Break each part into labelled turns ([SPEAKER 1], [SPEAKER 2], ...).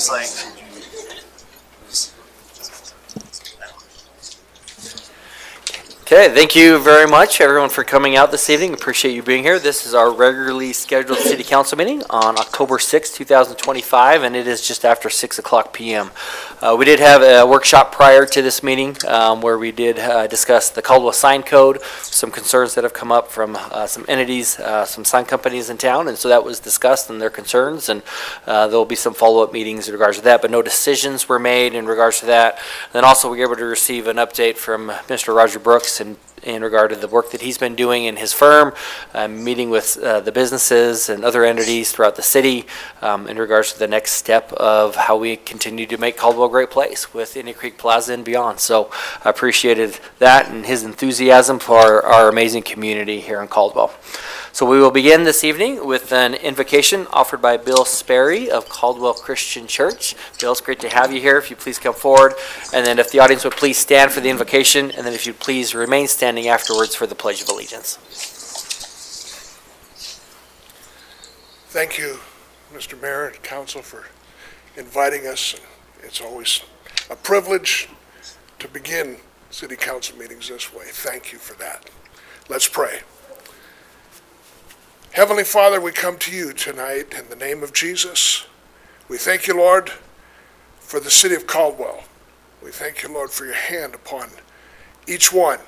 [SPEAKER 1] It's like,
[SPEAKER 2] Okay, thank you very much, everyone, for coming out this evening. Appreciate you being here. This is our regularly scheduled City Council meeting on October 6, 2025, and it is just after 6 o'clock p.m. We did have a workshop prior to this meeting where we did discuss the Caldwell sign code, some concerns that have come up from some entities, some sign companies in town, and so that was discussed and their concerns, and there will be some follow-up meetings in regards to that, but no decisions were made in regards to that. And then also we were able to receive an update from Mr. Roger Brooks in regard to the work that he's been doing in his firm, meeting with the businesses and other entities throughout the city in regards to the next step of how we continue to make Caldwell a great place with Indian Creek Plaza and beyond. So I appreciated that and his enthusiasm for our amazing community here in Caldwell. So we will begin this evening with an invocation offered by Bill Sperry of Caldwell Christian Church. Bill, it's great to have you here. If you please come forward. And then if the audience would please stand for the invocation, and then if you'd please remain standing afterwards for the Pledge of Allegiance.
[SPEAKER 3] Thank you, Mr. Mayor and Council, for inviting us. It's always a privilege to begin City Council meetings this way. Thank you for that. Let's pray. Heavenly Father, we come to you tonight in the name of Jesus. We thank you, Lord, for the city of Caldwell. We thank you, Lord, for your hand upon each one.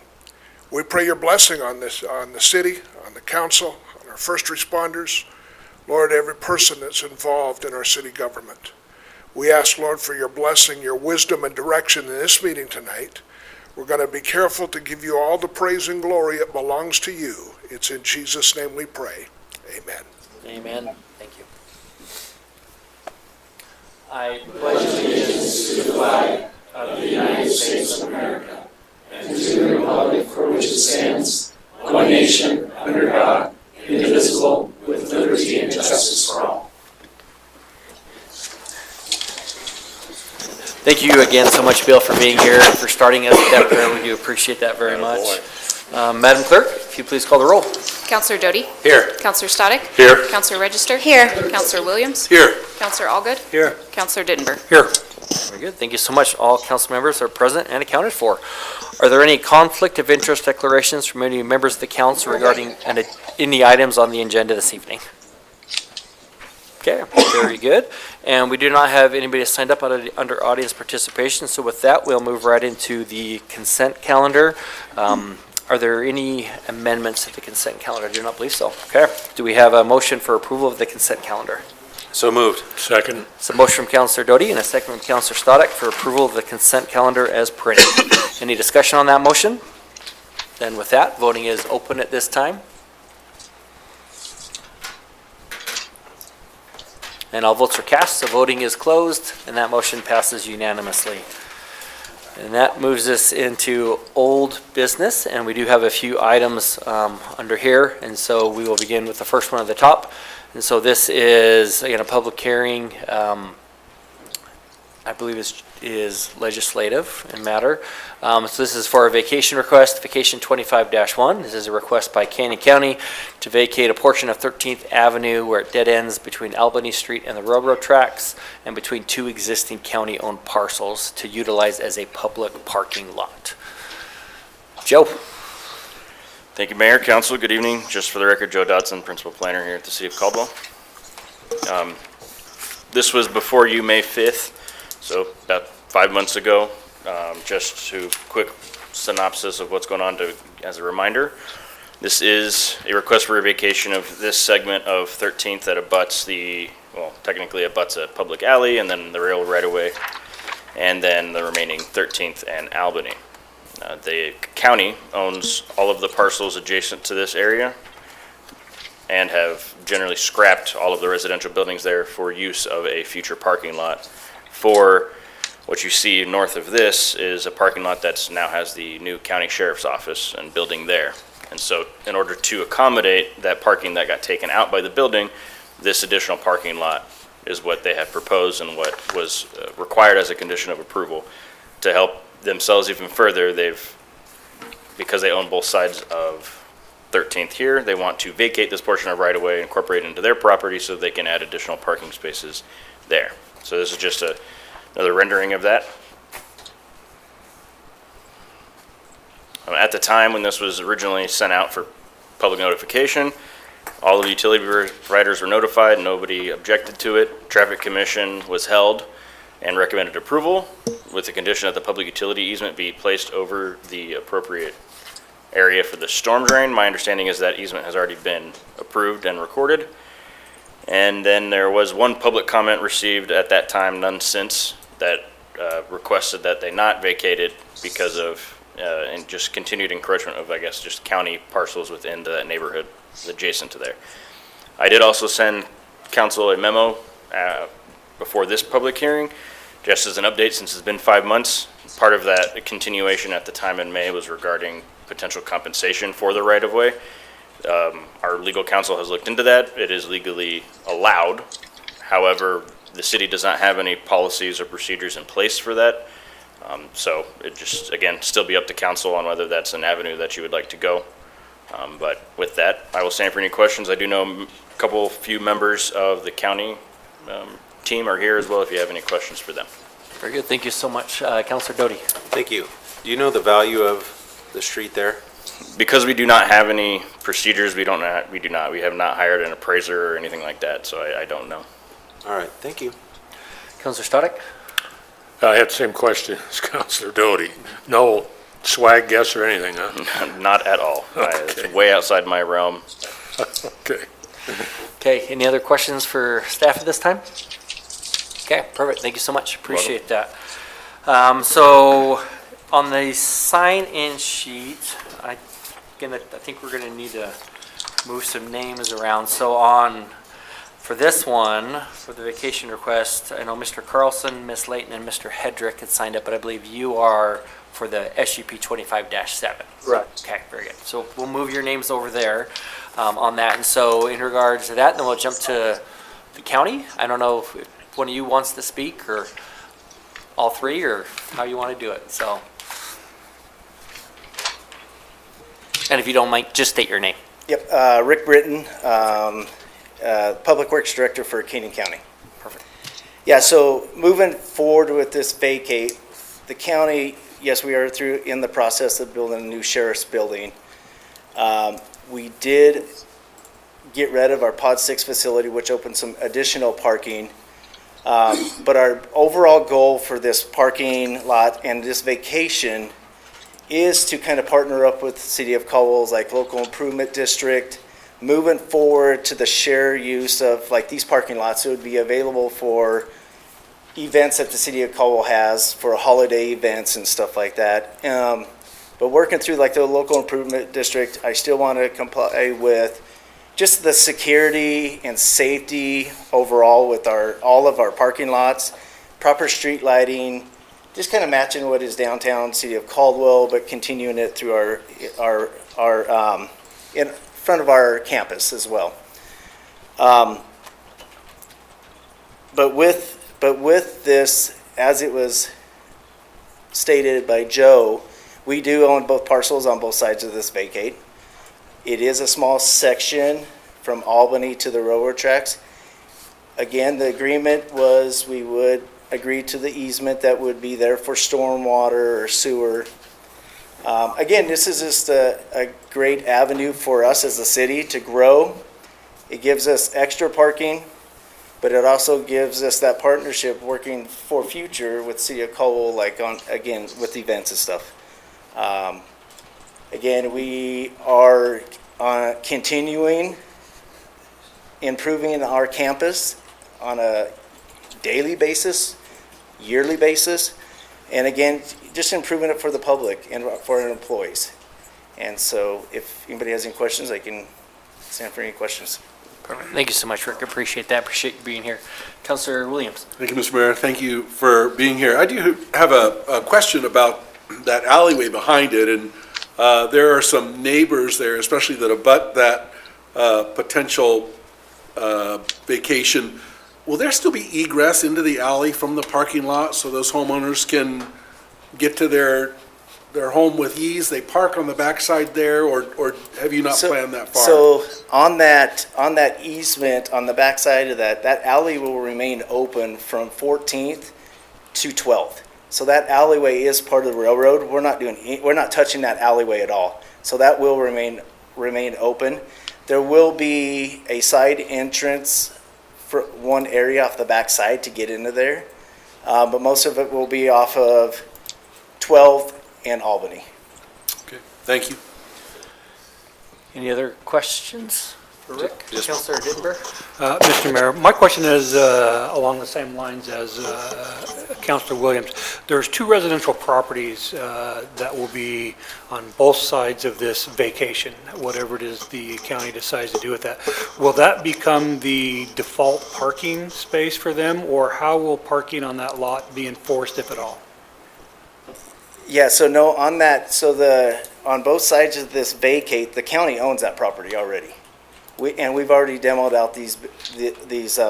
[SPEAKER 3] We pray your blessing on the city, on the council, on our first responders, Lord, every person that's involved in our city government. We ask, Lord, for your blessing, your wisdom and direction in this meeting tonight. We're going to be careful to give you all the praise and glory. It belongs to you. It's in Jesus' name we pray. Amen.
[SPEAKER 2] Amen. Thank you. I pledge allegiance to the flag of the United States of America and to the republic for which it stands, one nation, under God, indivisible, with liberty and justice for all. Thank you again so much, Bill, for being here and for starting us with that prayer. We do appreciate that very much. Madam Clerk, if you please call the roll.
[SPEAKER 4] Councillor Doty?
[SPEAKER 3] Here.
[SPEAKER 4] Councillor Static?
[SPEAKER 3] Here.
[SPEAKER 4] Councillor Register? Here. Councillor Williams?
[SPEAKER 3] Here.
[SPEAKER 4] Councillor Allgood?
[SPEAKER 3] Here.
[SPEAKER 4] Councillor Dittenberg?
[SPEAKER 3] Here.
[SPEAKER 2] Very good. Thank you so much. All council members are present and accounted for. Are there any conflict of interest declarations from any members of the council regarding any items on the agenda this evening? Okay, very good. And we do not have anybody signed up under audience participation. So with that, we'll move right into the consent calendar. Are there any amendments to the consent calendar? I do not believe so. Okay. Do we have a motion for approval of the consent calendar?
[SPEAKER 5] So moved.
[SPEAKER 3] Second.
[SPEAKER 2] It's a motion from Councillor Doty and a second from Councillor Static for approval of the consent calendar as printed. Any discussion on that motion? Then with that, voting is open at this time. And all votes are cast, so voting is closed, and that motion passes unanimously. And that moves us into old business, and we do have a few items under here, and so we will begin with the first one at the top. And so this is, again, a public hearing, I believe is legislative in matter. So this is for a vacation request, Vacation 25-1. This is a request by Canyon County to vacate a portion of 13th Avenue where it dead ends between Albany Street and the railroad tracks and between two existing county-owned parcels to utilize as a public parking lot. Joe.
[SPEAKER 5] Thank you, Mayor, Council. Good evening. Just for the record, Joe Dodson, Principal Planner here at the City of Caldwell. This was before you May 5th, so about 5 months ago. Just to quick synopsis of what's going on as a reminder. This is a request for a vacation of this segment of 13th that abuts technically abuts a public alley and then the rail right-of-way, and then the remaining 13th and Albany. The county owns all of the parcels adjacent to this area and have generally scrapped all of the residential buildings there for use of a future parking lot. For what you see north of this is a parking lot that now has the new county sheriff's office and building there. And so in order to accommodate that parking that got taken out by the building, this additional parking lot is what they have proposed and what was required as a condition of approval. To help themselves even further, because they own both sides of 13th here, they want to vacate this portion of right-of-way, incorporate it into their property so they can add additional parking spaces there. So this is just another rendering of that. At the time when this was originally sent out for public notification, all of the utility providers were notified, nobody objected to it. Traffic Commission was held and recommended approval with the condition that the public utility easement be placed over the appropriate area for the storm drain. My understanding is that easement has already been approved and recorded. And then there was one public comment received at that time, none since, that requested that they not vacate it because of and just continued encroachment of, I guess, just county parcels within the neighborhood adjacent to there. I did also send council a memo before this public hearing, just as an update since it's been 5 months. Part of that continuation at the time in May was regarding potential compensation for the right-of-way. Our legal counsel has looked into that. It is legally allowed. However, the city does not have any policies or procedures in place for that. So it just, again, still be up to council on whether that's an avenue that you would like to go. But with that, I will stand for any questions. I do know a few members of the county team are here as well if you have any questions for them.
[SPEAKER 2] Very good. Thank you so much, Councilor Doty.
[SPEAKER 1] Thank you. Do you know the value of the street there?
[SPEAKER 5] Because we do not have any procedures, we have not hired an appraiser or anything like that, so I don't know.
[SPEAKER 1] All right, thank you.
[SPEAKER 2] Councilor Stoddick?
[SPEAKER 6] I had the same question as Counselor Doty. No swag guess or anything, huh?
[SPEAKER 5] Not at all. It's way outside my realm.
[SPEAKER 6] Okay.
[SPEAKER 2] Okay, any other questions for staff at this time? Okay, perfect. Thank you so much. Appreciate that. So on the sign-in sheet, I think we're gonna need to move some names around. So for this one, for the vacation request, I know Mr. Carlson, Ms. Layton, and Mr. Hedrick had signed up, but I believe you are for the SUP 25-7.
[SPEAKER 7] Right.
[SPEAKER 2] Okay, very good. So we'll move your names over there on that. And so in regards to that, then we'll jump to the county. I don't know if one of you wants to speak, or all three, or how you want to do it, so. And if you don't mind, just state your name.
[SPEAKER 7] Yep, Rick Britton, Public Works Director for Canyon County.
[SPEAKER 2] Perfect.
[SPEAKER 7] Yeah, so moving forward with this vacate, the county, yes, we are in the process of building a new sheriff's building. We did get rid of our Pod 6 facility, which opened some additional parking. But our overall goal for this parking lot and this vacation is to kind of partner up with the City of Caldwell's like local improvement district, moving forward to the share use of like these parking lots. It would be available for events that the City of Caldwell has for holiday events and stuff like that. But working through like the local improvement district, I still want to comply with just the security and safety overall with all of our parking lots, proper street lighting, just kind of matching what is downtown City of Caldwell, but continuing it through our in front of our campus as well. But with this, as it was stated by Joe, we do own both parcels on both sides of this vacate. It is a small section from Albany to the railroad tracks. Again, the agreement was we would agree to the easement that would be there for stormwater or sewer. Again, this is just a great avenue for us as a city to grow. It gives us extra parking, but it also gives us that partnership working for future with City of Caldwell, like again, with events and stuff. Again, we are continuing improving our campus on a daily basis, yearly basis, and again, just improving it for the public and for our employees. And so if anybody has any questions, I can stand for any questions.
[SPEAKER 2] Perfect. Thank you so much, Rick. Appreciate that. Appreciate you being here. Councilor Williams.
[SPEAKER 8] Thank you, Mr. Mayor. Thank you for being here. I do have a question about that alleyway behind it, and there are some neighbors there, especially that abut that potential vacation. Will there still be egress into the alley from the parking lot so those homeowners can get to their their home with ease, they park on the backside there, or have you not
[SPEAKER 7] So-
[SPEAKER 8] planned that far?
[SPEAKER 7] So on that easement, on the backside of that alley will remain open from 14th to 12th. So that alleyway is part of the railroad. We're not touching that alleyway at all. So that will remain open. There will be a side entrance for one area off the backside to get into there. But most of it will be off of 12th and Albany.
[SPEAKER 8] Okay, thank you.
[SPEAKER 2] Any other questions for Rick?
[SPEAKER 1] Just-
[SPEAKER 2] Councilor Dittenberg?
[SPEAKER 9] Mr. Mayor, my question is along the same lines as Councilor Williams. There's two residential properties that will be on both sides of this vacation, whatever it is the county decides to do with that. Will that become the default parking space for them, or how will parking on that lot be enforced, if at all?
[SPEAKER 7] Yeah, so no, on both sides of this vacate, the county owns that property already. We've already demoed out these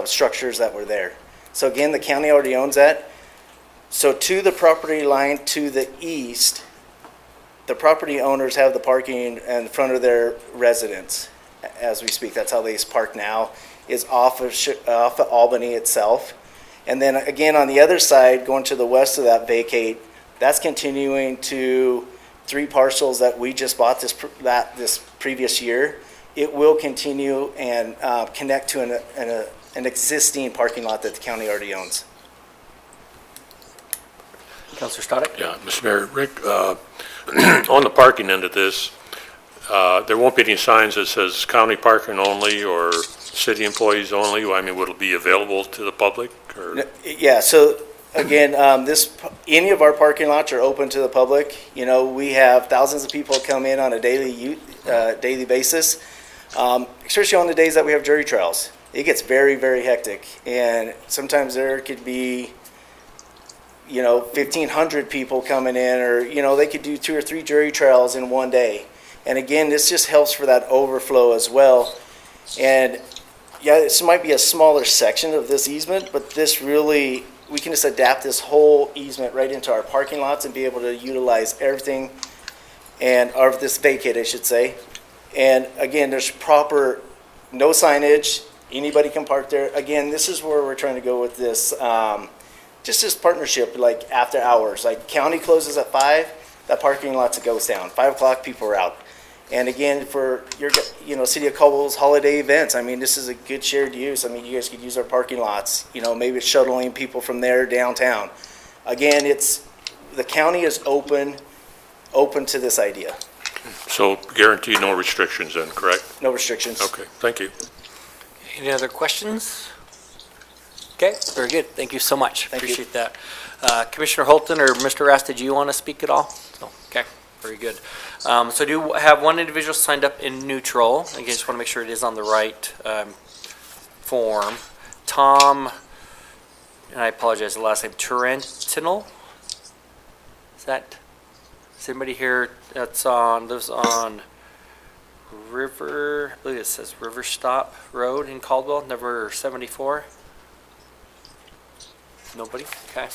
[SPEAKER 7] structures that were there. So again, the county already owns that. So to the property line to the east, the property owners have the parking in front of their residence as we speak. That's how they park now, is off of Albany itself. And then again, on the other side, going to the west of that vacate, that's continuing to 3 parcels that we just bought this previous year. It will continue and connect to an existing parking lot that the county already owns.
[SPEAKER 2] Councilor Stoddick?
[SPEAKER 6] Yeah, Mr. Mayor, Rick, on the parking end of this, there won't be any signs that says county parking only or city employees only? I mean, will it be available to the public, or?
[SPEAKER 7] Yeah, so again, any of our parking lots are open to the public. You know, we have thousands of people come in on a daily basis, especially on the days that we have jury trials. It gets very, very hectic, and sometimes there could be 1,500 people coming in, or, they could do 2 or 3 jury trials in one day. And again, this just helps for that overflow as well. And yeah, this might be a smaller section of this easement, but this really, we can just adapt this whole easement right into our parking lots and be able to utilize everything, or this vacate, I should say. And again, there's no signage, anybody can park there. Again, this is where we're trying to go with this, just this partnership, like after hours. Like county closes at 5, that parking lot goes down. 5 o'clock, people are out. And again, for your, City of Caldwell's holiday events, I mean, this is a good shared use. I mean, you guys could use our parking lots, maybe it's shuttling people from there downtown. Again, the county is open to this idea.
[SPEAKER 6] So guarantee no restrictions then, correct?
[SPEAKER 7] No restrictions.
[SPEAKER 6] Okay, thank you.
[SPEAKER 2] Any other questions? Okay, very good. Thank you so much.
[SPEAKER 7] Thank you.
[SPEAKER 2] Appreciate that. Commissioner Holton or Mr. Rath, did you want to speak at all? No. Okay, very good. So I do have one individual signed up in neutral. Again, just want to make sure it is on the right form. Tom, and I apologize, the last name, Tarantinal? Is anybody here lives on River, I believe it says River Stop Road in Caldwell, number 74? Nobody? Okay.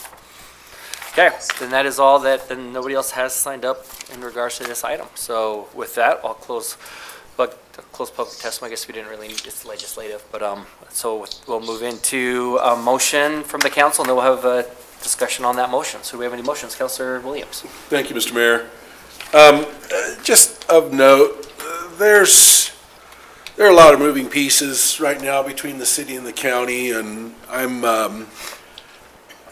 [SPEAKER 2] Okay, then that is all then nobody else has signed up in regards to this item. So with that, I'll close public testimony. I guess we didn't really need, it's legislative, but, so we'll move into a motion from the council, and then we'll have a discussion on that motion. So do we have any motions? Councilor Williams?
[SPEAKER 8] Thank you, Mr. Mayor. Just of note, there are a lot of moving pieces right now between the city and the county, and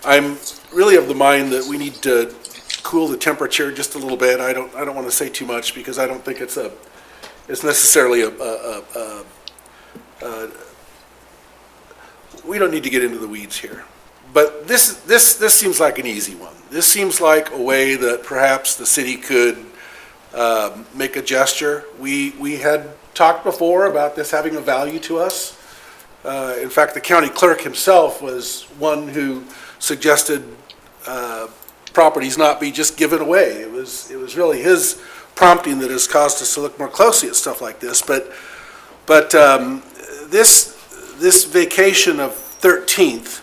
[SPEAKER 8] I'm really of the mind that we need to cool the just a little bit. I don't want to say too much because I don't think it's necessarily we don't need to get into the weeds here. But this seems like an easy one. This seems like a way that perhaps the city could make a gesture. We had talked before about this having a value to us. In fact, the county clerk himself was one who suggested properties not be just given away. It was really his prompting that has caused us to look more closely at stuff like this. But this vacation of 13th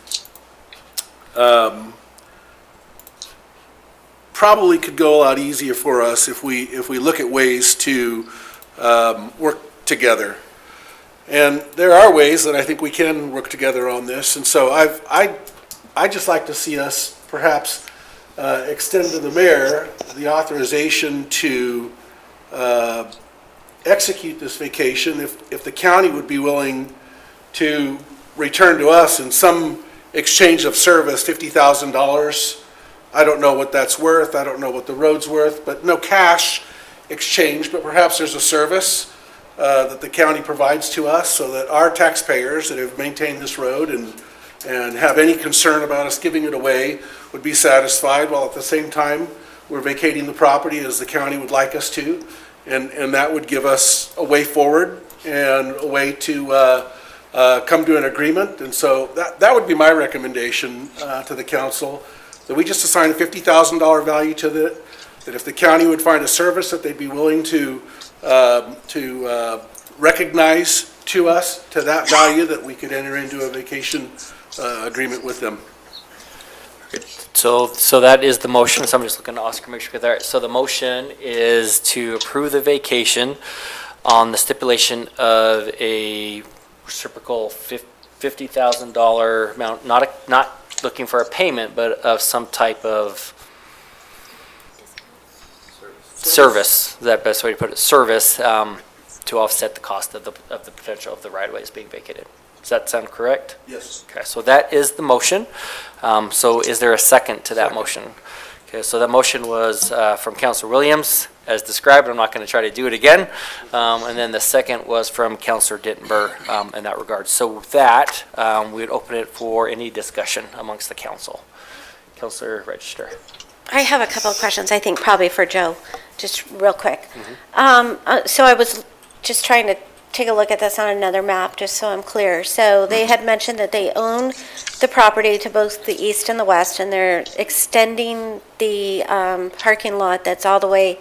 [SPEAKER 8] probably could go a lot easier for us if we look at ways to work together. And there are ways that I think we can work together on this, and so I'd just like to see us perhaps extend to the mayor the authorization to execute this vacation if the county would be willing to return to us in some exchange of service $50,000. I don't know what that's worth, I don't know what the road's worth, but no cash exchange, but perhaps there's a service that the county provides to us so that our taxpayers that have maintained this road and have any concern about us giving it away would be satisfied, while at the same time, we're vacating the property as the county would like us to. And that would give us a way forward and a way to come to an agreement. And so that would be my recommendation to the council, that we just assign a $50,000 value to that if the county would find a service that they'd be willing to recognize to us, to that value, that we could enter into a vacation agreement with them.
[SPEAKER 2] So that is the motion, so I'm just looking to Oscar, make sure there. So the motion is to approve the vacation on the stipulation of a reciprocal $50,000 amount, not looking for a payment, but of some type of service, is that best way to put it, service, to offset the cost of the potential of the right-of-ways being vacated. Does that sound correct?
[SPEAKER 8] Yes.
[SPEAKER 2] Okay, so that is the motion. So is there a second to that motion? Okay, so that motion was from Councilor Williams, as described. I'm not going to try to do it again. And then the second was from Councilor Dittenber in that regard. So with that, we would open it for any discussion amongst the council. Councilor Register.
[SPEAKER 10] I have a couple of questions, I think probably for Joe, just real quick. So I was just trying to take a look at this on another map, just so I'm clear. So they had mentioned that they own the property to both the east and the west, and they're extending the parking lot that's all the way,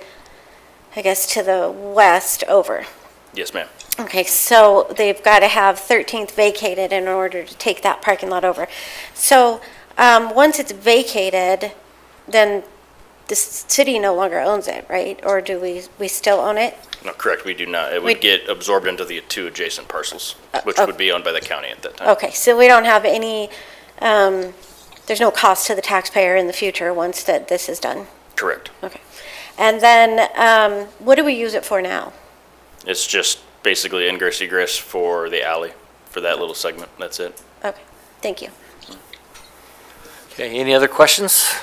[SPEAKER 10] I guess, to the west over.
[SPEAKER 5] Yes, ma'am.
[SPEAKER 10] Okay, so they've got to have 13th vacated in order to take that parking lot over. So once it's vacated, then the city no longer owns it, right? Or do we still own it?
[SPEAKER 5] No, correct, we do not. It
[SPEAKER 10] We-
[SPEAKER 5] would get absorbed into the two adjacent parcels, which would be owned by the county at that time.
[SPEAKER 10] Okay, so we don't have any, there's no cost to the taxpayer in the future once that this is done?
[SPEAKER 5] Correct.
[SPEAKER 10] Okay. And then, what do we use it for now?
[SPEAKER 5] It's just basically ingress egress for the alley, for that little segment. That's it.
[SPEAKER 10] Okay, thank you.
[SPEAKER 2] Okay, any other questions?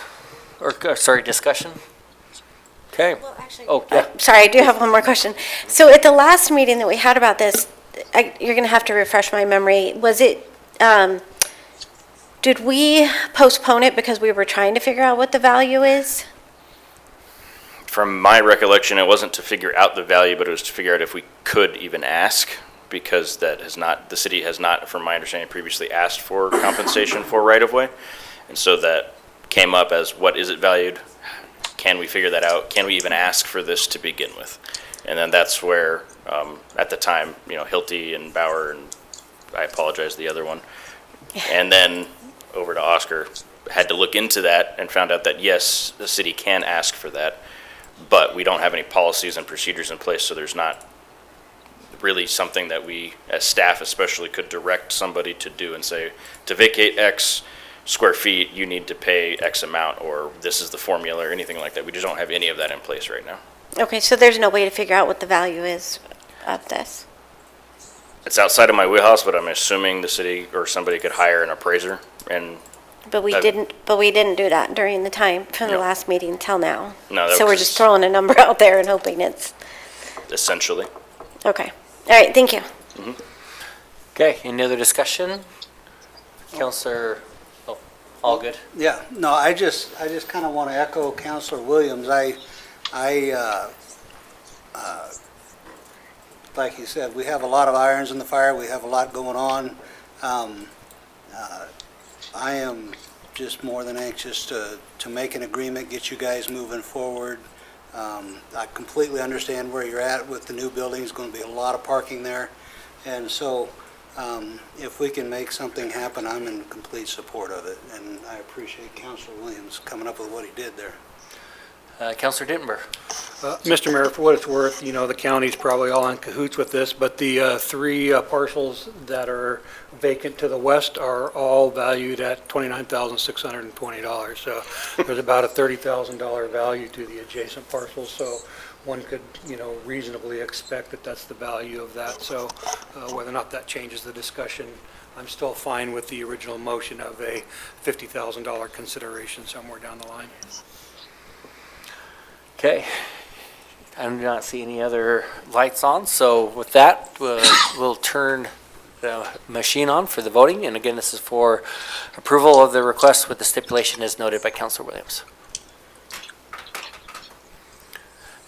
[SPEAKER 2] Or, sorry, discussion? Okay.
[SPEAKER 10] Well, actually,
[SPEAKER 2] Oh, yeah.
[SPEAKER 10] sorry, I do have one more question. So at the last meeting that we had about this, you're going to have to refresh my memory. Was it, did we postpone it because we were trying to figure out what the value is?
[SPEAKER 5] From my recollection, it wasn't to figure out the value, but it was to figure out if we could even ask, because that has not, the city has not, from my understanding, previously asked for compensation for right-of-way. And so that came up as, what is it valued? Can we figure that out? Can we even ask for this to begin with? And then that's where, at the time, Hilty and Bauer, and I apologize, the other one, and then over to Oscar, had to look into that and found out that, yes, the city can ask for that, but we don't have any policies and procedures in place, so there's not really something that we, as staff especially, could direct somebody to do and say, to vacate X square feet, you need to pay X amount, or this is the formula, or anything like that. We just don't have any of that in place right now.
[SPEAKER 10] Okay, so there's no way to figure out what the value is of this?
[SPEAKER 5] It's outside of my wheelhouse, but I'm assuming the city or somebody could hire an appraiser, and
[SPEAKER 10] But we
[SPEAKER 5] That-
[SPEAKER 10] didn't do that during the time from the
[SPEAKER 5] No.
[SPEAKER 10] last meeting till now.
[SPEAKER 5] No, that
[SPEAKER 10] So we're
[SPEAKER 5] was-
[SPEAKER 10] just throwing a number out there and hoping it's,
[SPEAKER 5] essentially.
[SPEAKER 10] okay. All right, thank you.
[SPEAKER 2] Okay, any other discussion? Counselor, oh, all good?
[SPEAKER 11] Yeah, no, I just kind of want to echo Counselor Williams. Like he said, we have a lot of irons in the fire, we have a lot going on. I am just more than anxious to make an agreement, get you guys moving forward. I completely understand where you're at with the new building, there's going to be a lot of parking there. And so if we can make something happen, I'm in complete support of it, and I appreciate Councilor Williams coming up with what he did there.
[SPEAKER 2] Counselor Dittenber.
[SPEAKER 9] Mr. Mayor, for what it's worth, the county's probably all in cahoots with this, but the three parcels that are vacant to the west are all valued at $29,620. So there's about a $30,000 value to the adjacent parcels, so one could, reasonably expect that that's the value of that. So whether or not that changes the discussion, I'm still fine with the original motion of a $50,000 consideration somewhere down the line.
[SPEAKER 2] Okay. I do not see any other lights on, so with that, we'll turn the machine on for the voting. And again, this is for approval of the request with the stipulation as noted by Councilor Williams.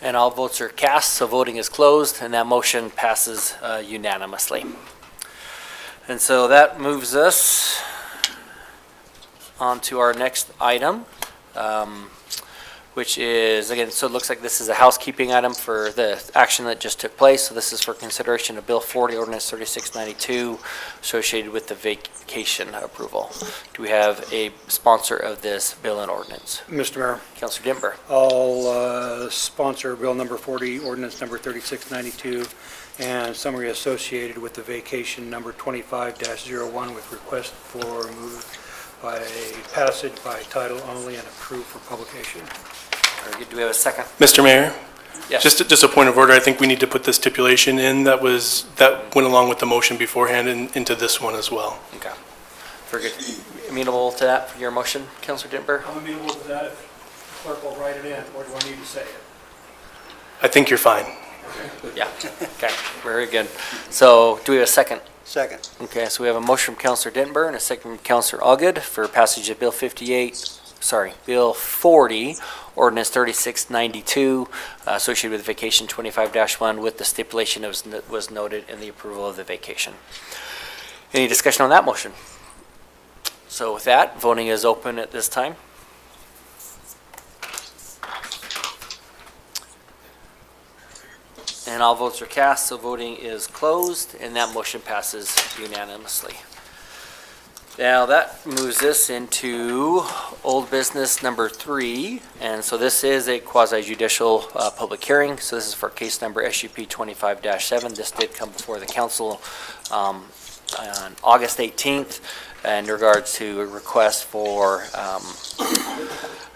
[SPEAKER 2] And all votes are cast, so voting is closed, and that motion passes unanimously. And so that moves us on to our next item, which is, again, so it looks like this is a housekeeping item for the action that just took place. So this is for consideration of Bill 40, Ordinance 3692, associated with the vacation approval. Do we have a sponsor of this bill and ordinance?
[SPEAKER 9] Mr. Mayor,
[SPEAKER 2] Councilor Dimber.
[SPEAKER 9] I'll sponsor Bill number 40, Ordinance number 3692, and summary associated with the vacation number 25-01 with request for move by passage by title only and approved for publication.
[SPEAKER 2] Very good. Do we have a second?
[SPEAKER 12] Mr. Mayor?
[SPEAKER 2] Yes.
[SPEAKER 12] Just a point of order, I think we need to put the stipulation in that went along with the motion beforehand into this one as well.
[SPEAKER 2] Okay. Very good. Amenable to that for your motion, Councilor Dimber?
[SPEAKER 9] I'm amenable to that if the clerk will write it in, or do I need to say it?
[SPEAKER 12] I think you're fine.
[SPEAKER 2] Yeah. Okay. Very good. So do we have a second?
[SPEAKER 11] Second.
[SPEAKER 2] Okay, so we have a motion from Councilor Dittenber and a second from Councilor Allgood for passage of Bill 40, Ordinance 3692, associated with vacation 25-1 with the stipulation that was noted in the approval of the vacation. Any discussion on that motion? So with that, voting is open at this time. And all votes are cast, so voting is closed, and that motion passes unanimously. Now, that moves us into old business number 3, and so this is a quasi-judicial public hearing. So this is for case number SUP 25-7. This did come before the council on August 18th in regards to a request for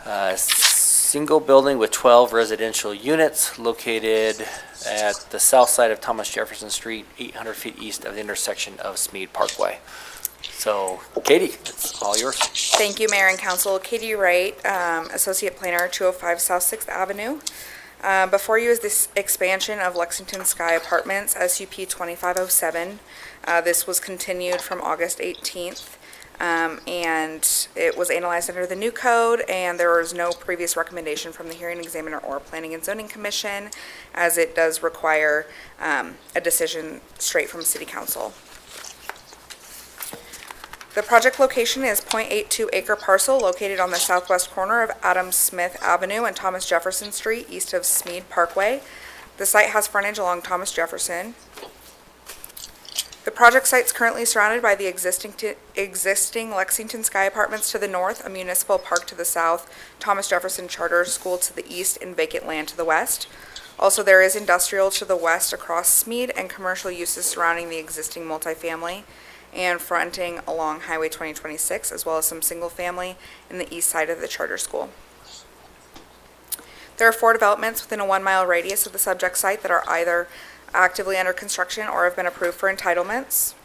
[SPEAKER 2] a single building with 12 residential units located at the south side of Thomas Jefferson Street, 800 feet east of the intersection of Smead Parkway. So, Katie, it's all yours.
[SPEAKER 13] Thank you, Mayor and Council. Katie Wright, Associate Planner, 205 South 6th Avenue. Before you is this expansion of Lexington Sky Apartments, SUP 2507. This was continued from August 18th. And it was analyzed under the new code, and there was no previous recommendation from the hearing examiner or Planning and Zoning Commission, as it does require a decision straight from City Council. The project location is .82 acre parcel located on the southwest corner of Adam Smith Avenue and Thomas Jefferson Street, east of Smead Parkway. The site has frontage along Thomas Jefferson. The project site is currently surrounded by the existing Lexington Sky Apartments to the north, a municipal park to the south, Thomas Jefferson Charter School to the east, and vacant land to the west. Also, there is industrial to the west across Smead and commercial uses surrounding the existing multifamily and fronting along Highway 2026, as well as some single-family in the east side of the charter school. There are 4 developments within a 1-mile radius of the subject site that are either actively under construction or have been approved for entitlements.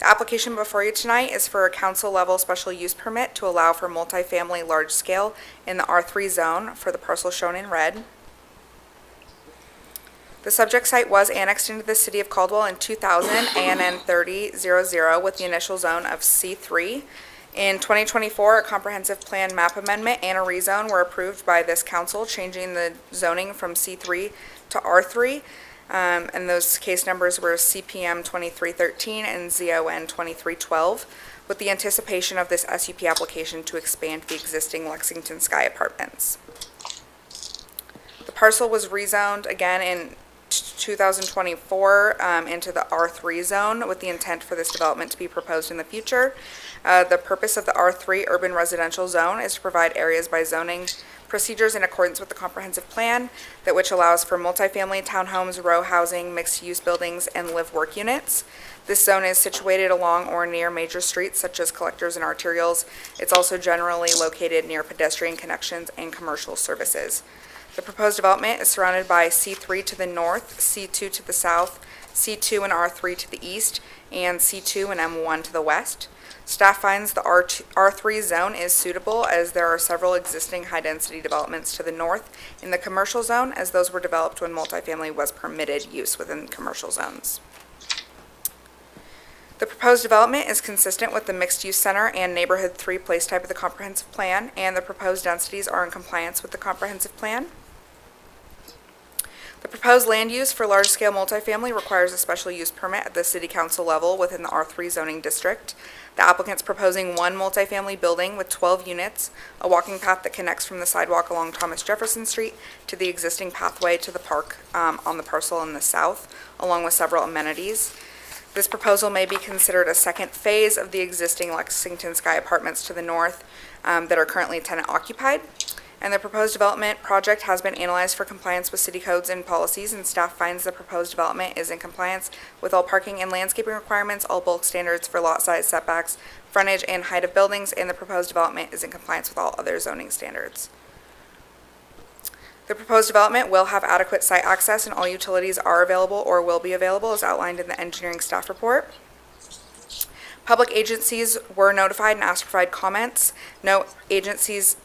[SPEAKER 13] The application before you tonight is for a council-level special use permit to allow for multifamily large-scale in the R3 zone for the parcel shown in red. The subject site was annexed into the City of Caldwell in 2000, ANN 3000, with the initial zone of C3. In 2024, a comprehensive plan map amendment and a rezone were approved by this council, changing the zoning from C3 to R3. And those case numbers were CPM 2313 and ZON 2312, with the anticipation of this SUP application to expand the existing Lexington Sky Apartments. The parcel was rezoned again in 2024 into the R3 zone with the intent for this development to be proposed in the future. The purpose of the R3 urban residential zone is to provide areas by zoning procedures in accordance with the comprehensive plan, that which allows for multifamily townhomes, row housing, mixed-use buildings, and live-work units. This zone is situated along or near major streets such as collectors and arterials. It's also generally located near pedestrian connections and commercial services. The proposed development is surrounded by C3 to the north, C2 to the south, C2 and R3 to the east, and C2 and M1 to the west. Staff finds the R3 zone is suitable as there are several existing high-density developments to the north in the commercial zone, as those were developed when multifamily was permitted use within commercial zones. The proposed development is consistent with the mixed-use center and neighborhood 3 place type of the comprehensive plan, and the proposed densities are in compliance with the comprehensive plan. The proposed land use for large-scale multifamily requires a special use permit at the city council level within the R3 zoning district. The applicant's proposing one multifamily building with 12 units, a walking path that connects from the sidewalk along Thomas Jefferson Street to the existing pathway to the park on the parcel in the south, along with several amenities. This proposal may be considered a second phase of the existing Lexington Sky Apartments to the north that are currently tenant occupied. And the proposed development project has been analyzed for compliance with city codes and policies, and staff finds the proposed development is in compliance with all parking and landscaping requirements, all bulk standards for lot size, setbacks, frontage, and height of buildings, and the proposed development is in compliance with all other zoning standards. The proposed development will have adequate site access, and all utilities are available or will be available as outlined in the engineering staff report. Public agencies were notified and asked to provide comments. No agencies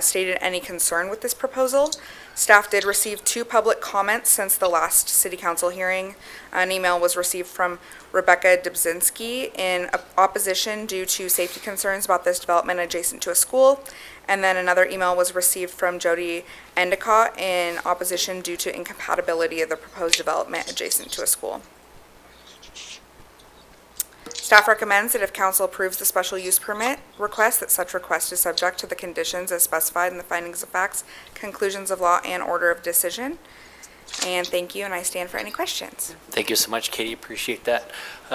[SPEAKER 13] stated any concern with this proposal. Staff did receive 2 public comments since the last city council hearing. An email was received from Rebecca Dubzinski in opposition due to safety concerns about this development adjacent to a school. And then another email was received from Jody Endicott in opposition due to incompatibility of the proposed development adjacent to a school. Staff recommends that if council approves the special use permit request, that such request is subject to the conditions as specified in the findings of facts, conclusions of law, and order of decision. And thank you, and I stand for any questions.
[SPEAKER 2] Thank you so much, Katie. Appreciate that.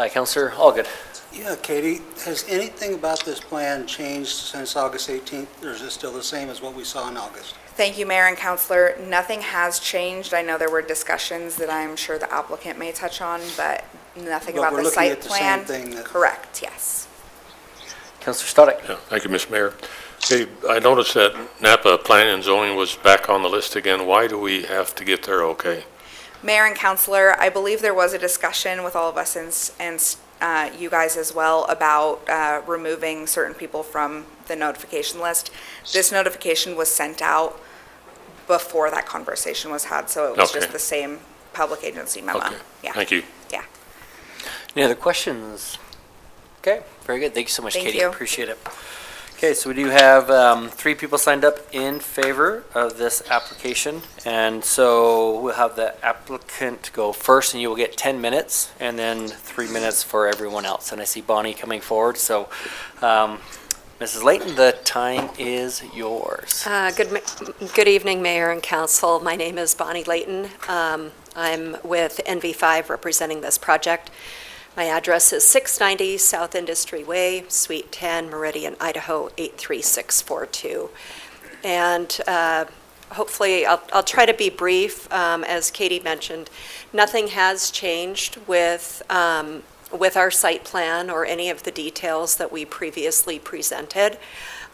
[SPEAKER 2] Counselor Allgood.
[SPEAKER 11] Yeah, Katie, has anything about this plan changed since August 18th, or is it still the same as what we saw in August?
[SPEAKER 13] Thank you, Mayor and Councilor. Nothing has changed. I know there were discussions that I'm sure the applicant may touch on, but nothing
[SPEAKER 11] But
[SPEAKER 13] about
[SPEAKER 11] we're
[SPEAKER 13] the
[SPEAKER 11] looking
[SPEAKER 13] site
[SPEAKER 11] at the same
[SPEAKER 13] plan.
[SPEAKER 11] thing that-
[SPEAKER 13] Correct, yes.
[SPEAKER 2] Counselor Stoddard.
[SPEAKER 6] Yeah, thank you, Mr. Mayor. Hey, I noticed that Napa Planning and Zoning was back on the list again. Why do we have to get there okay?
[SPEAKER 13] Mayor and Councilor, I believe there was a discussion with all of us and you guys as well about removing certain people from the notification list. This notification was sent out before that conversation was had, so it was just
[SPEAKER 6] Okay.
[SPEAKER 13] the same public agency memo.
[SPEAKER 6] Okay,
[SPEAKER 13] Yeah.
[SPEAKER 6] thank you.
[SPEAKER 13] Yeah.
[SPEAKER 2] Any other questions? Okay, very good. Thank you so much,
[SPEAKER 13] Thank
[SPEAKER 2] Katie.
[SPEAKER 13] you.
[SPEAKER 2] Appreciate it. Okay, so we do have 3 people signed up in favor of this application. And so we'll have the applicant go first, and you will get 10 minutes, and then 3 minutes for everyone else. And I see Bonnie coming forward. So Mrs. Layton, the time is yours.
[SPEAKER 14] Good evening, Mayor and Council. My name is Bonnie Layton. I'm with NV5 representing this project. My address is 690 South Industry Way, Suite 10, Meridian, Idaho 83642. And hopefully, I'll try to be brief. As Katie mentioned, nothing has changed with our site plan or any of the details that we previously presented.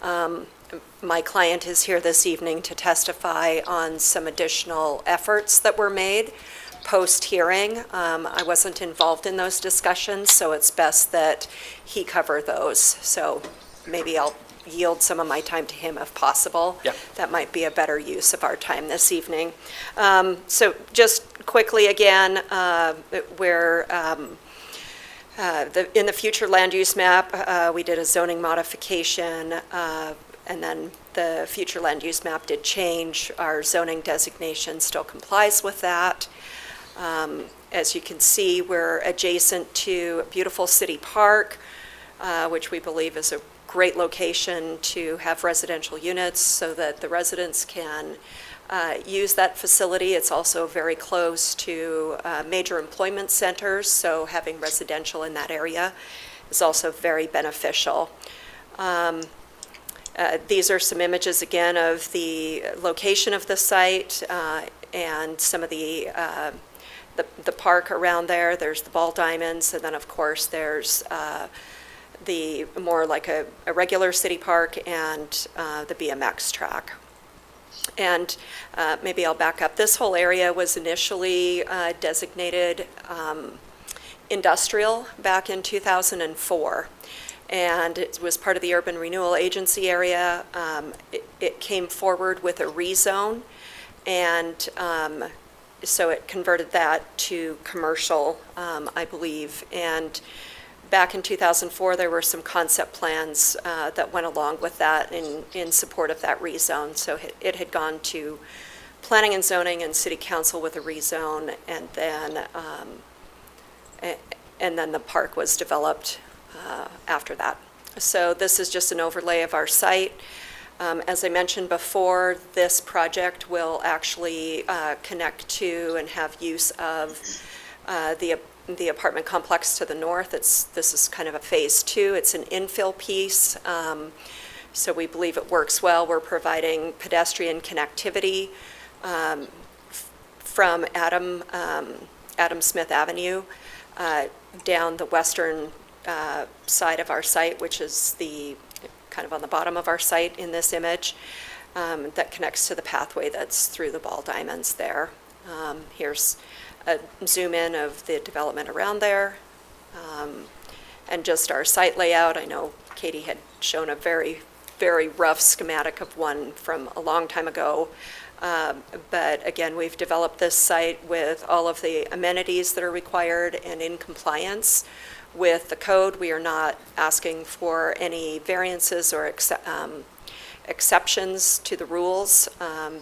[SPEAKER 14] My client is here this evening to testify on some additional efforts that were made post-hearing. I wasn't involved in those discussions, so it's best that he cover those. So maybe I'll yield some of my time to him if possible.
[SPEAKER 2] Yeah.
[SPEAKER 14] That might be a better use of our time this evening. So just quickly again, in the future land use map, we did a zoning modification, and then the future land use map did change. Our zoning designation still complies with that. As you can see, we're adjacent to a beautiful city park, which we believe is a great location to have residential units so that the residents can use that facility. It's also very close to major employment centers, so having residential in that area is also very beneficial. These are some images, again, of the location of the site and some of the park around there. There's the ball diamonds, and then, of course, there's the more like a regular city park and the BMX track. And maybe I'll back up. This whole area was initially designated industrial back in 2004. And it was part of the Urban Renewal Agency area. It came forward with a rezone, and so it converted that to commercial, I believe. And back in 2004, there were some concept plans that went along with that in support of that rezone. So it had gone to Planning and Zoning and City Council with a rezone, and then the park was developed after that. So this is just an overlay of our site. As I mentioned before, this project will actually connect to and have use of the apartment complex to the north. This is kind of a phase 2. It's an infill piece, so we believe it works well. We're providing pedestrian connectivity from Adam Smith Avenue down the western side of our site, which is the kind of on the bottom of our site in this image, that connects to the pathway that's through the ball diamonds there. Here's a zoom in of the development around there, and just our site layout. I know Katie had shown a very, very rough schematic of one from a long time ago. But again, we've developed this site with all of the amenities that are required and in compliance with the code. We are not asking for any variances or exceptions to the rules.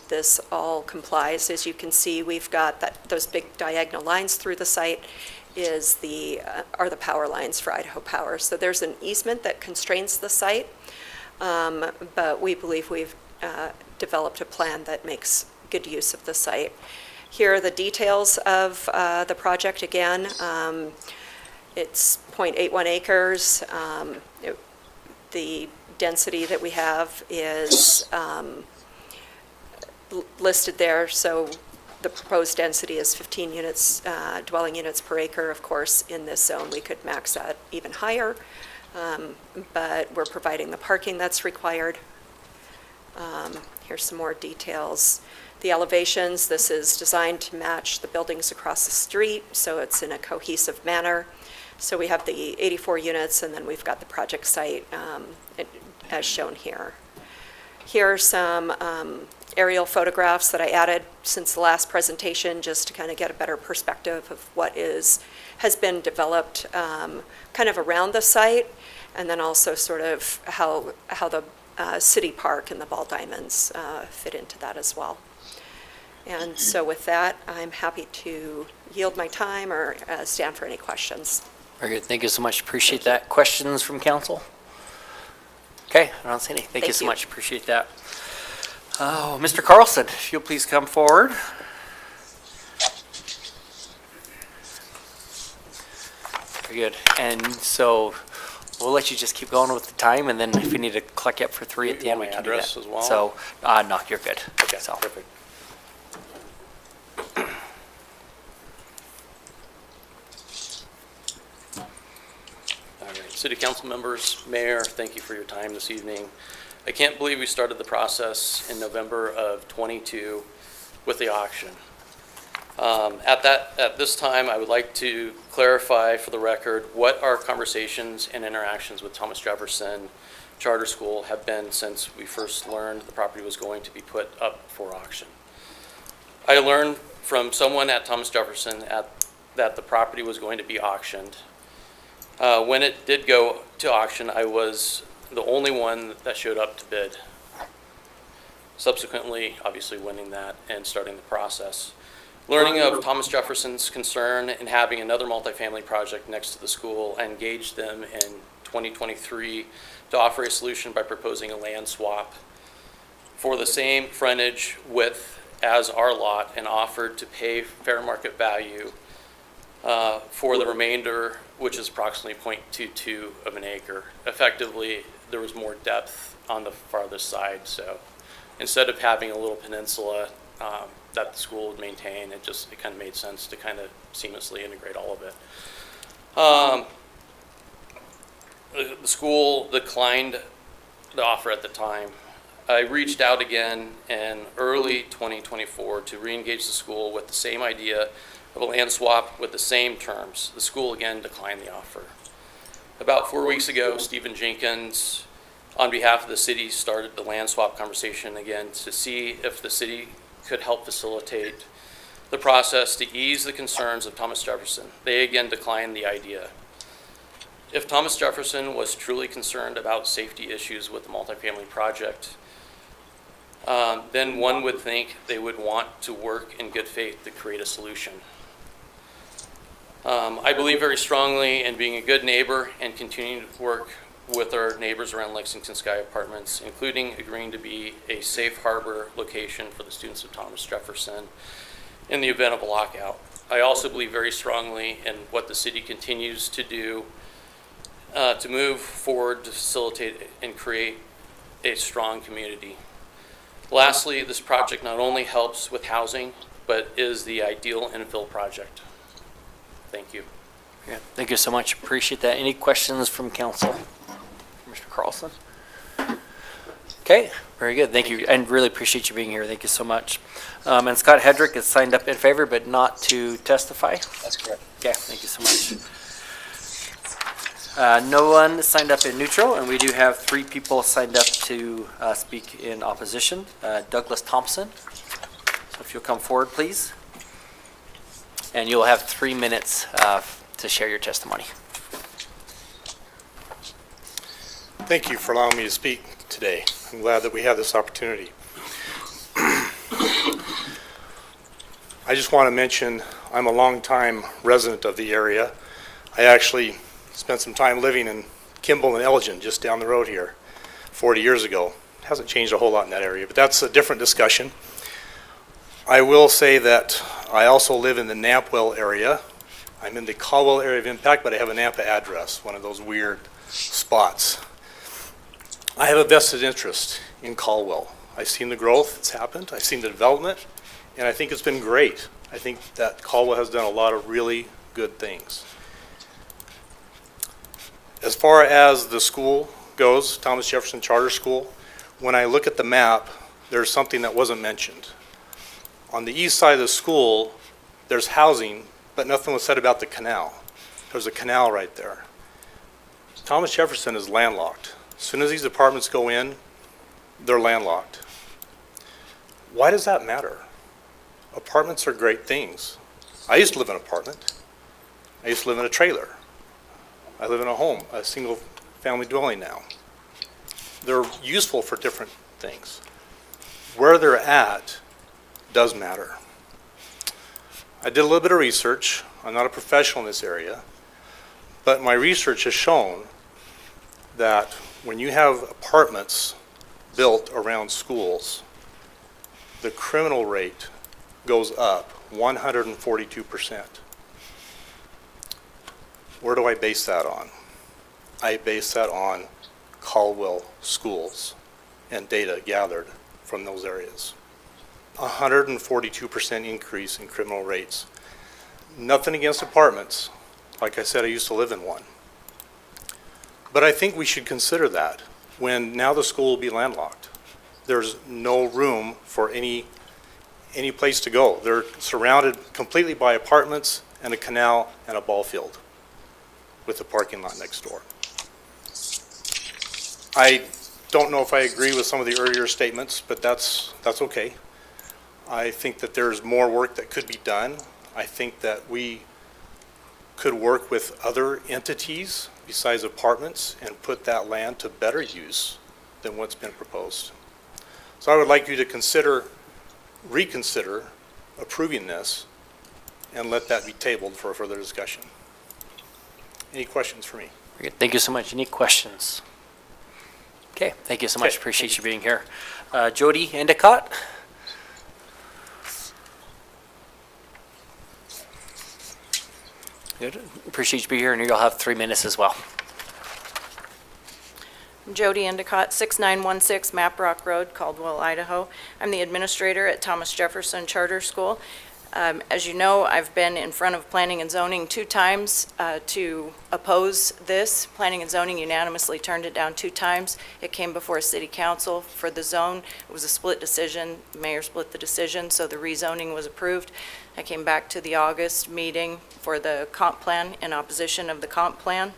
[SPEAKER 14] This all complies. As you can see, we've got those big diagonal lines through the site are the power lines for Idaho Power. So there's an easement that constrains the site, but we believe we've developed a plan that makes good use of the site. Here are the details of the project again. It's 0.81 acres. The density that we have is listed there. So the proposed density is 15 units, dwelling units per acre. Of course, in this zone, we could max that even higher, but we're providing the parking that's required. Here's some more details. The elevations, this is designed to match the buildings across the street, so it's in a cohesive manner. So we have the 84 units, and then we've got the project site as shown here. Here are some aerial photographs that I added since the last presentation, just to kind of get a better perspective of what has been developed kind of around the site, and then also sort of how the city park and the ball diamonds fit into that as well. And so with that, I'm happy to yield my time or stand for any questions.
[SPEAKER 2] Very good. Thank you so much. Appreciate that. Questions from council? Okay, I don't see any. Thank you so much. Appreciate that. Oh, Mr. Carlson, if you'll please come forward. Very good. And so we'll let you just keep going with the time, and then if we need to collect you up for 3 at the end, we can do that.
[SPEAKER 15] Address as well?
[SPEAKER 2] So, no, you're good.
[SPEAKER 15] Okay,
[SPEAKER 2] So,
[SPEAKER 15] perfect. All right, city council members, mayor, thank you for your time this evening. I can't believe we started the process in November of '22 with the auction. At this time, I would like to clarify for the record what our conversations and interactions with Thomas Jefferson Charter School have been since we first learned the property was going to be put up for auction. I learned from someone at Thomas Jefferson that the property was going to be auctioned. When it did go to auction, I was the only one that showed up to bid. Subsequently, obviously winning that and starting the process. Learning of Thomas Jefferson's concern in having another multifamily project next to the school, I engaged them in 2023 to offer a solution by proposing a land swap for the same frontage width as our lot, and offered to pay fair market value for the remainder, which is approximately 0.22 of an acre. Effectively, there was more depth on the farthest side. So instead of having a little peninsula that the school would maintain, it kind of made sense to kind of seamlessly integrate all of it. The school declined the offer at the time. I reached out again in early 2024 to re-engage the school with the same idea of a land swap with the same terms. The school again declined the offer. About 4 weeks ago, Stephen Jenkins, on behalf of the city, started the land swap conversation again to see if the city could help facilitate the process to ease the concerns of Thomas Jefferson. They again declined the idea. If Thomas Jefferson was truly concerned about safety issues with the multifamily project, then one would think they would want to work in good faith to create a solution. I believe very strongly in being a good neighbor and continuing to work with our neighbors around Lexington Sky Apartments, including agreeing to be a safe harbor location for the students of Thomas Jefferson in the event of a lockout. I also believe very strongly in what the city continues to do to move forward to facilitate and create a strong community. Lastly, this project not only helps with housing, but is the ideal infill project. Thank you.
[SPEAKER 2] Yeah, thank you so much. Appreciate that. Any questions from council? Mr. Carlson? Okay, very good. Thank you. And really appreciate you being here. Thank you so much. And Scott Hedrick is signed up in favor, but not to testify.
[SPEAKER 7] That's correct.
[SPEAKER 2] Okay, thank you so much. No one signed up in neutral, and we do have 3 people signed up to speak in opposition. Douglas Thompson. So if you'll come forward, please. And you'll have 3 minutes to share your testimony.
[SPEAKER 16] Thank you for allowing me to speak today. I'm glad that we have this opportunity. I just want to mention I'm a longtime resident of the area. I actually spent some time living in Kimball and Elgin, just down the road here, 40 years ago. It hasn't changed a whole lot in that area, but that's a different discussion. I will say that I also live in the Nampwell area. I'm in the Caldwell area of impact, but I have a Nampa address, one of those weird spots. I have a vested interest in Caldwell. I've seen the growth that's happened. I've seen the development, and I think it's been great. I think that Caldwell has done a lot of really good things. As far as the school goes, Thomas Jefferson Charter School, when I look at the map, there's something that wasn't mentioned. On the east side of the school, there's housing, but nothing was said about the canal. There's a canal right there. Thomas Jefferson is landlocked. As soon as these apartments go in, they're landlocked. Why does that matter? Apartments are great things. I used to live in an apartment. I used to live in a trailer. I live in a home, a single family dwelling now. They're useful for different things. Where they're at does matter. I did a little bit of research. I'm not a professional in this area, but my research has shown that when you have apartments built around schools, the criminal rate goes up 142%. Where do I base that on? I base that on Caldwell schools and data gathered from those areas. 142% increase in criminal rates. Nothing against apartments. Like I said, I used to live in one. But I think we should consider that when now the school will be landlocked. There's no room for any place to go. They're surrounded completely by apartments and a canal and a ball field with a parking lot next door. I don't know if I agree with some of the earlier statements, but that's okay. I think that there's more work that could be done. I think that we could work with other entities besides apartments and put that land to better use than what's been proposed. So I would like you to reconsider approving this and let that be tabled for a further discussion. Any questions for me?
[SPEAKER 2] Very good. Thank you so much. Any questions? Okay, thank you so much.
[SPEAKER 16] Okay.
[SPEAKER 2] Appreciate you being here. Jody Endicott. Good. Appreciate you being here, and you'll have 3 minutes as well.
[SPEAKER 17] Jody Endicott, 6916 Map Rock Road, Caldwell, Idaho. I'm the administrator at Thomas Jefferson Charter School. As you know, I've been in front of Planning and Zoning 2 times to oppose this. Planning and Zoning unanimously turned it down 2 times. It came before City Council for the zone. It was a split decision. The mayor split the decision, so the rezoning was approved. I came back to the August meeting for the comp plan in opposition of the comp plan.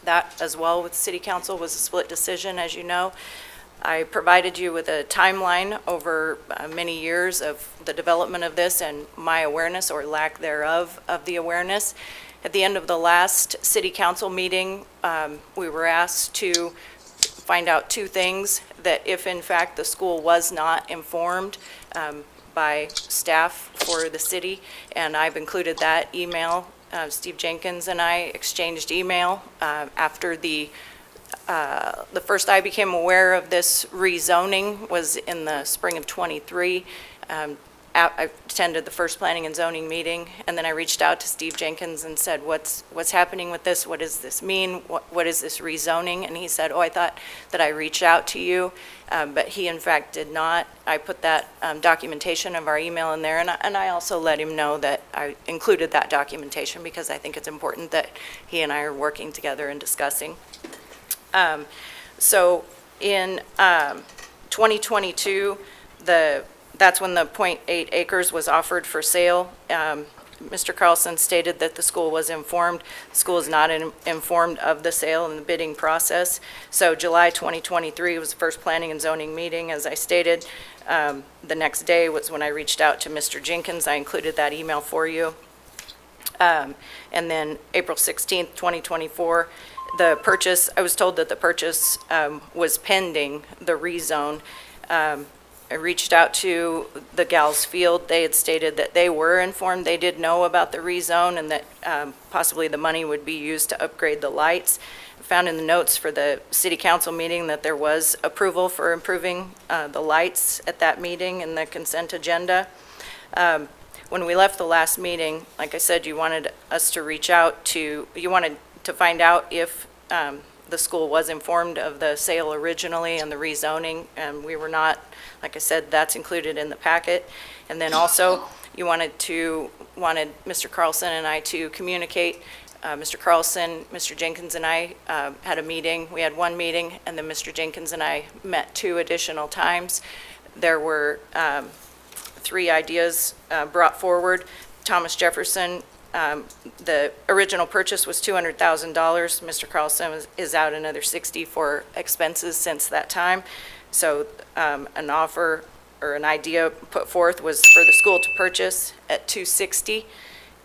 [SPEAKER 17] That, as well with City Council, was a split decision, as you know. I provided you with a timeline over many years of the development of this and my awareness or lack thereof of the awareness. At the end of the last City Council meeting, we were asked to find out 2 things: that if in fact the school was not informed by staff for the city, and I've included that email. Steve Jenkins and I exchanged email after the first I became aware of this rezoning was in the spring of '23. I attended the first Planning and Zoning meeting, and then I reached out to Steve Jenkins and said, what's happening with this? What does this mean? What is this rezoning? And he said, oh, I thought that I reached out to you, but he in fact did not. I put that documentation of our email in there, and I also let him know that I included that documentation because I think it's important that he and I are working together and discussing. So in 2022, that's when the .8 acres was offered for sale. Mr. Carlson stated that the school was informed. The school is not informed of the sale and the bidding process. So July 2023 was the first Planning and Zoning meeting, as I stated. The next day was when I reached out to Mr. Jenkins. I included that email for you. And then April 16th, 2024, the purchase, I was told that the purchase was pending the rezone. I reached out to the Gals Field. They had stated that they were informed. They did know about the rezone and that possibly the money would be used to upgrade the lights. I found in the notes for the City Council meeting that there was approval for improving the lights at that meeting in the consent agenda. When we left the last meeting, like I said, you wanted us to reach out to, you wanted to find out if the school was informed of the sale originally and the rezoning, and we were not. Like I said, that's included in the packet. And then also, you wanted Mr. Carlson and I to communicate. Mr. Carlson, Mr. Jenkins and I had a meeting. We had 1 meeting, and then Mr. Jenkins and I met 2 additional times. There were 3 ideas brought forward. Thomas Jefferson, the original purchase was $200,000. Mr. Carlson is out another $60,000 for expenses since that time. So an offer or an idea put forth was for the school to purchase at $260,000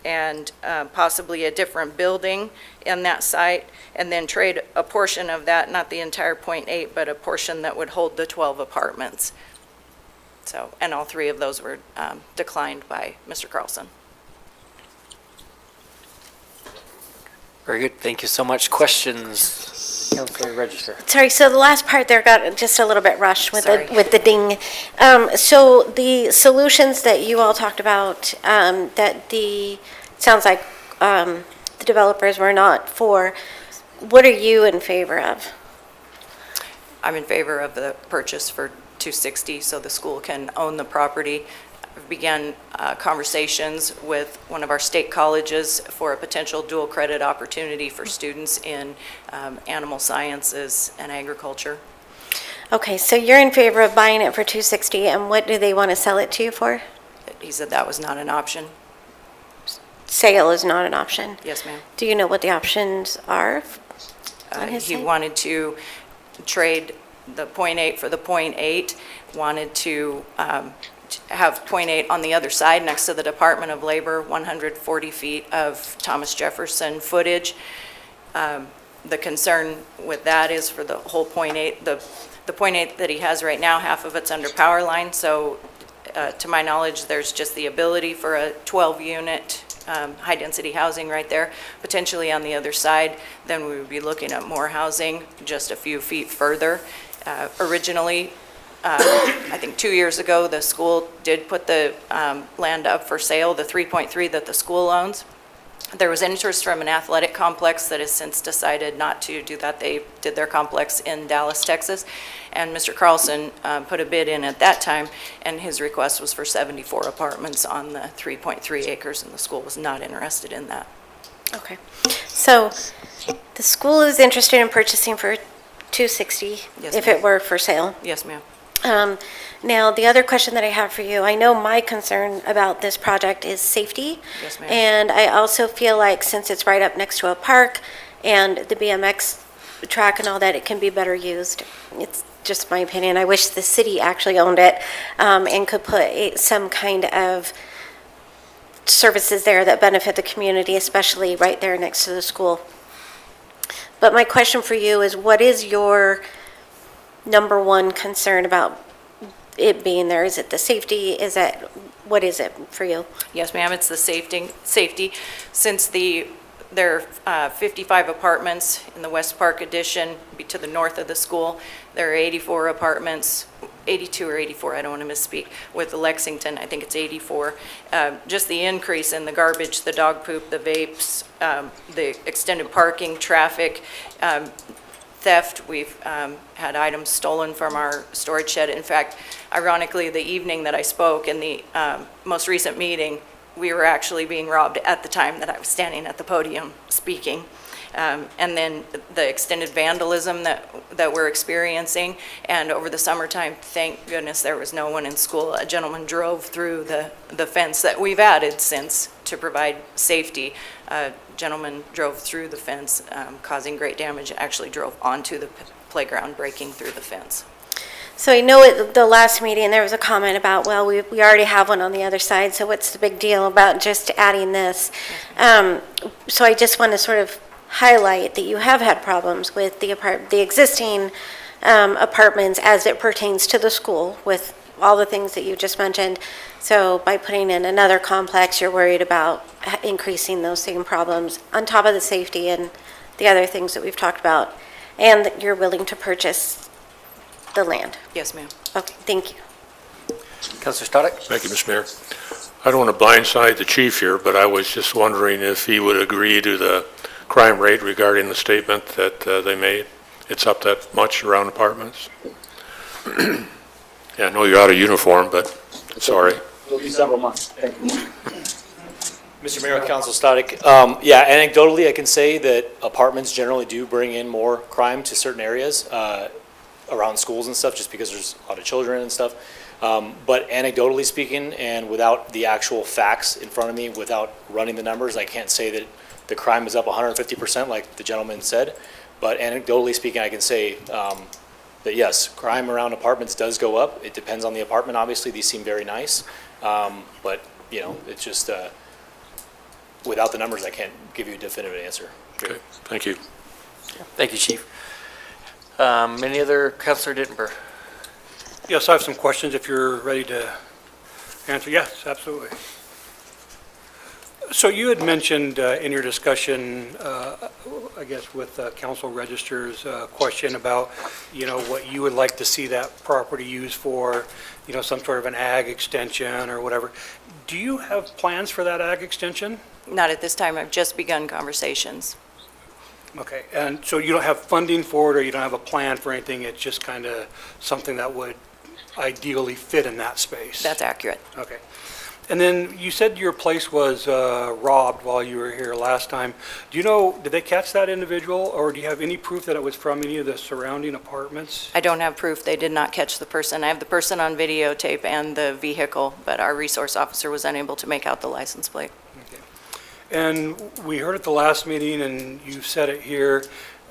[SPEAKER 17] and possibly a different building in that site, and then trade a portion of that, not the entire .8, but a portion that would hold the 12 apartments. So, and all 3 of those were declined by Mr. Carlson.
[SPEAKER 2] Very good. Thank you so much. Questions? Councilor Register.
[SPEAKER 10] Sorry, so the last part there got just a little bit rushed with
[SPEAKER 17] Sorry.
[SPEAKER 10] the ding. So the solutions that you all talked about, sounds like the developers were not for, what are you in favor of?
[SPEAKER 17] I'm in favor of the purchase for $260,000 so the school can own the property. I began conversations with one of our state colleges for a potential dual credit opportunity for students in animal sciences and agriculture.
[SPEAKER 10] Okay, so you're in favor of buying it for $260,000, and what do they want to sell it to you for?
[SPEAKER 17] He said that was not an option.
[SPEAKER 10] Sale is not an option.
[SPEAKER 17] Yes, ma'am.
[SPEAKER 10] Do you know what the options are on his
[SPEAKER 17] He
[SPEAKER 10] side?
[SPEAKER 17] wanted to trade the .8 for the .8, wanted to have .8 on the other side next to the Department of Labor, 140 feet of Thomas Jefferson footage. The concern with that is for the whole .8, the .8 that he has right now, half of it's under power line, so to my knowledge, there's just the ability for a 12-unit high-density housing right there. Potentially on the other side, then we would be looking at more housing just a few feet further. Originally, I think 2 years ago, the school did put the land up for sale, the 3.3 that the school owns. There was interest from an athletic complex that has since decided not to do that. They did their complex in Dallas, Texas, and Mr. Carlson put a bid in at that time, and his request was for 74 apartments on the 3.3 acres, and the school was not interested in that.
[SPEAKER 10] Okay. So the school is interested in purchasing for $260
[SPEAKER 17] Yes,
[SPEAKER 10] if
[SPEAKER 17] ma'am.
[SPEAKER 10] it were for sale.
[SPEAKER 17] Yes, ma'am.
[SPEAKER 10] Now, the other question that I have for you, I know my concern about this project is safety.
[SPEAKER 17] Yes, ma'am.
[SPEAKER 10] And I also feel like since it's right up next to a park and the BMX track and all that, it can be better used. It's just my opinion. I wish the city actually owned it and could put some kind of services there that benefit the community, especially right there next to the school. But my question for you is, what is your number one concern about it being there? Is it the safety? What is it for you?
[SPEAKER 17] Yes, ma'am, it's the safety. Since there are 55 apartments in the West Park addition, be to the north of the school. There are 84 apartments, 82 or 84, I don't want to misspeak. With the Lexington, I think it's 84. Just the increase in the garbage, the dog poop, the vapes, the extended parking, traffic, theft. We've had items stolen from our storage shed. In fact, ironically, the evening that I spoke in the most recent meeting, we were actually being robbed at the time that I was standing at the podium speaking. And then the extended vandalism that we're experiencing. And over the summertime, thank goodness there was no one in school. A gentleman drove through the fence that we've added since to provide safety. A gentleman drove through the fence, causing great damage, actually drove onto the playground, breaking through the fence.
[SPEAKER 10] So I know at the last meeting, there was a comment about, well, we already have one on the other side, so what's the big deal about just adding this? So I just want to sort of highlight that you have had problems with the existing apartments as it pertains to the school with all the things that you just mentioned. So by putting in another complex, you're worried about increasing those same problems on top of the safety and the other things that we've talked about, and that you're willing to purchase the land.
[SPEAKER 17] Yes, ma'am.
[SPEAKER 10] Okay, thank you.
[SPEAKER 2] Councilor Stoddard?
[SPEAKER 6] Thank you, Mr. Mayor. I don't want to blindside the chief here, but I was just wondering if he would agree to the crime rate regarding the statement that they made. It's up that much around apartments. Yeah, I know you're out of uniform, but sorry.
[SPEAKER 18] It'll be several months. Thank you.
[SPEAKER 19] Mr. Mayor, with Council Stoddard, yeah, anecdotally, I can say that apartments generally do bring in more crime to certain areas around schools and stuff, just because there's a lot of children and stuff. But anecdotally speaking, and without the actual facts in front of me, without running the numbers, I can't say that the crime is up 150% like the gentleman said. But anecdotally speaking, I can say that yes, crime around apartments does go up. It depends on the apartment, obviously. These seem very nice. But, you know, it's just, without the numbers, I can't give you a definitive answer.
[SPEAKER 6] Okay, thank you.
[SPEAKER 2] Thank you, Chief. Any other, Councilor Dittenber?
[SPEAKER 9] Yes, I have some questions if you're ready to answer. Yes, absolutely. So you had mentioned in your discussion, I guess with Council Register's question about, you know, what you would like to see that property used for, you know, some sort of an ag extension or whatever. Do you have plans for that ag extension?
[SPEAKER 17] Not at this time. I've just begun conversations.
[SPEAKER 9] Okay, and so you don't have funding for it, or you don't have a plan for anything, it's just kind of something that would ideally fit in that space?
[SPEAKER 17] That's accurate.
[SPEAKER 9] Okay. And then you said your place was robbed while you were here last time. Do you know, did they catch that individual, or do you have any proof that it was from any of the surrounding apartments?
[SPEAKER 17] I don't have proof. They did not catch the person. I have the person on videotape and the vehicle, but our resource officer was unable to make out the license plate.
[SPEAKER 9] Okay. And we heard at the last meeting, and you said it here,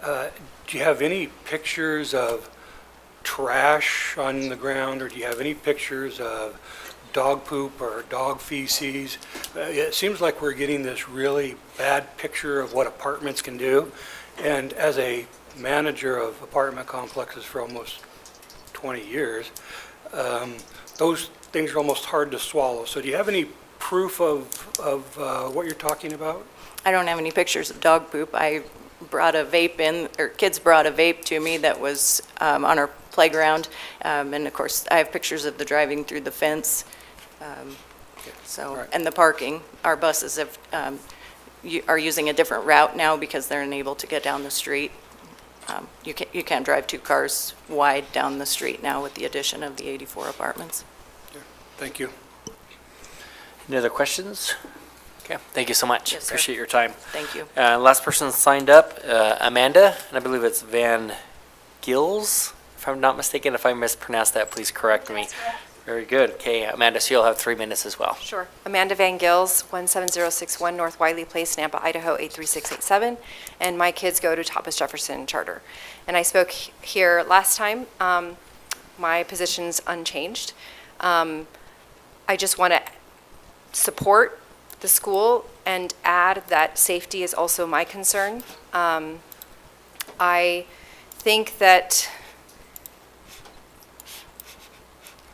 [SPEAKER 9] do you have any pictures of trash on the ground, or do you have any pictures of dog poop or dog feces? It seems like we're getting this really bad picture of what apartments can do. And as a manager of apartment complexes for almost 20 years, those things are almost hard to swallow. So do you have any proof of what you're talking about?
[SPEAKER 17] I don't have any pictures of dog poop. I brought a vape in, or kids brought a vape to me that was on our playground. And of course, I have pictures of the driving through the fence. And the parking. Our buses have are using a different route now because they're unable to get down the street. You can't drive 2 cars wide down the street now with the addition of the 84 apartments.
[SPEAKER 8] Thank you.
[SPEAKER 2] Any other questions? Okay, thank you so much.
[SPEAKER 17] Yes, sir.
[SPEAKER 2] Appreciate your time.
[SPEAKER 17] Thank you.
[SPEAKER 2] Last person signed up, Amanda, and I believe it's Van Gills, if I'm not mistaken. If I mispronounced that, please correct me. Very good. Okay, Amanda, so you'll have 3 minutes as well.
[SPEAKER 20] Sure. Amanda Van Gills, 17061 North Wiley Place, Nampa, Idaho, 83687. And my kids go to Thomas Jefferson Charter. And I spoke here last time. My position's unchanged. I just want to support the school and add that safety is also my concern. I think that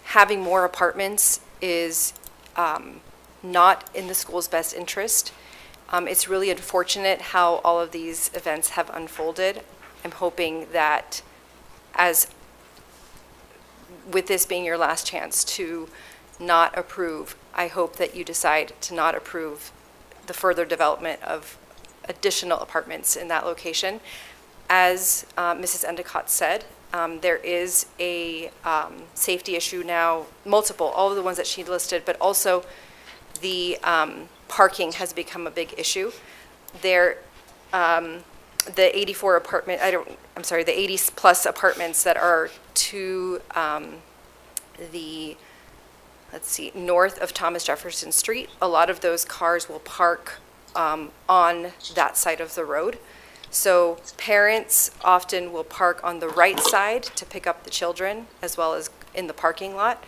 [SPEAKER 20] having more apartments is not in the school's best interest. It's really unfortunate how all of these events have unfolded. I'm hoping that with this being your last chance to not approve, I hope that you decide to not approve the further development of additional apartments in that location. As Mrs. Endicott said, there is a safety issue now, multiple, all of the ones that she listed, but also the parking has become a big issue. The 84 apartment, the 80 plus apartments that are to north of Thomas Jefferson Street, a lot of those cars will park on that side of the road. So parents often will park on the right side to pick up the children, as well as in the parking lot.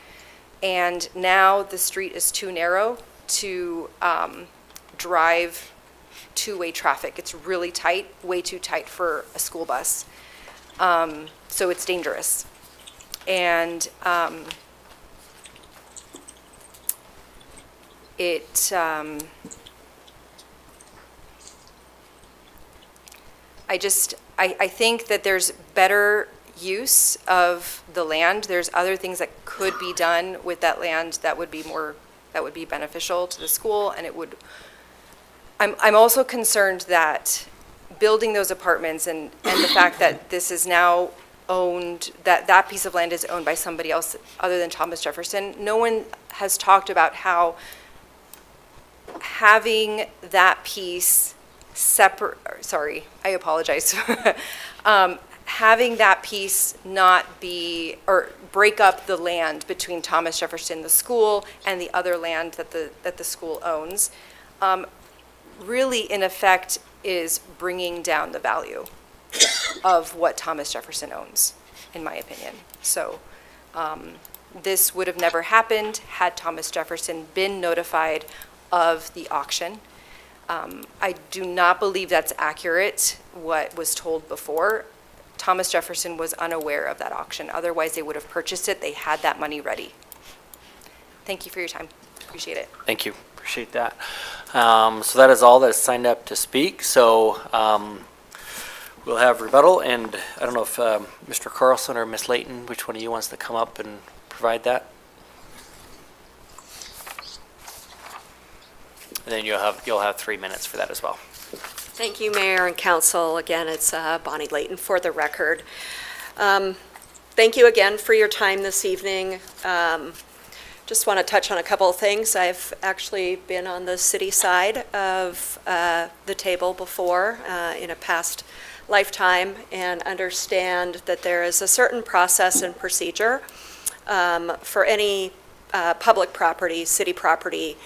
[SPEAKER 20] And now the street is too narrow to drive two-way traffic. It's really tight, way too tight for a school bus. So it's dangerous. And I think that there's better use of the land. There's other things that could be done with that land that would be beneficial to the school, and I'm also concerned that building those apartments and the fact that this is now owned, that piece of land is owned by somebody else other than Thomas Jefferson. No one has talked about how having that piece separate, sorry, I apologize. Having that piece not be, or break up the land between Thomas Jefferson, the school, and the other land that the school owns, really in effect is bringing down the value of what Thomas Jefferson owns, in my opinion. So this would have never happened had Thomas Jefferson been notified of the auction. I do not believe that's accurate, what was told before. Thomas Jefferson was unaware of that auction. Otherwise, they would have purchased it. They had that money ready. Thank you for your time. Appreciate it.
[SPEAKER 2] Thank you. Appreciate that. So that is all that is signed up to speak. So we'll have rebuttal, and I don't know if Mr. Carlson or Ms. Layton, which one of you wants to come up and provide that? And then you'll have 3 minutes for that as well.
[SPEAKER 14] Thank you, Mayor and Council. Again, it's Bonnie Layton for the record. Thank you again for your time this evening. Just want to touch on a couple of things. I've actually been on the city side of the table before in a past lifetime and understand that there is a certain process and procedure for any public property, city property,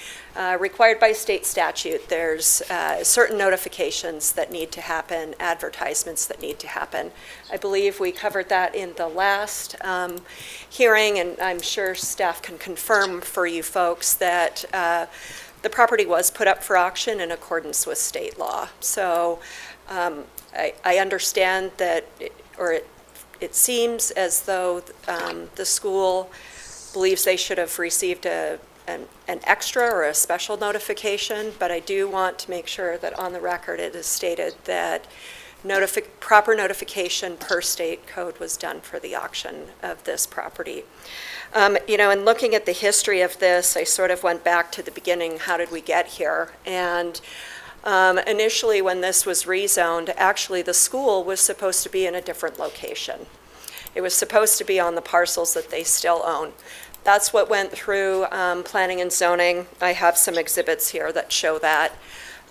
[SPEAKER 14] required by state statute. There's certain notifications that need to happen, advertisements that need to happen. I believe we covered that in the last hearing, and I'm sure staff can confirm for you folks that the property was put up for auction in accordance with state law. So I understand that, it seems as though the school believes they should have received an extra or a special notification, but I do want to make sure that on the record it is stated that proper notification per state code was done for the auction of this property. In looking at the history of this, I sort of went back to the beginning, how did we get here? And Initially, when this was rezoned, actually, the school was supposed to be in a different location. It was supposed to be on the parcels that they still own. That's what went through planning and zoning. I have some exhibits here that show that.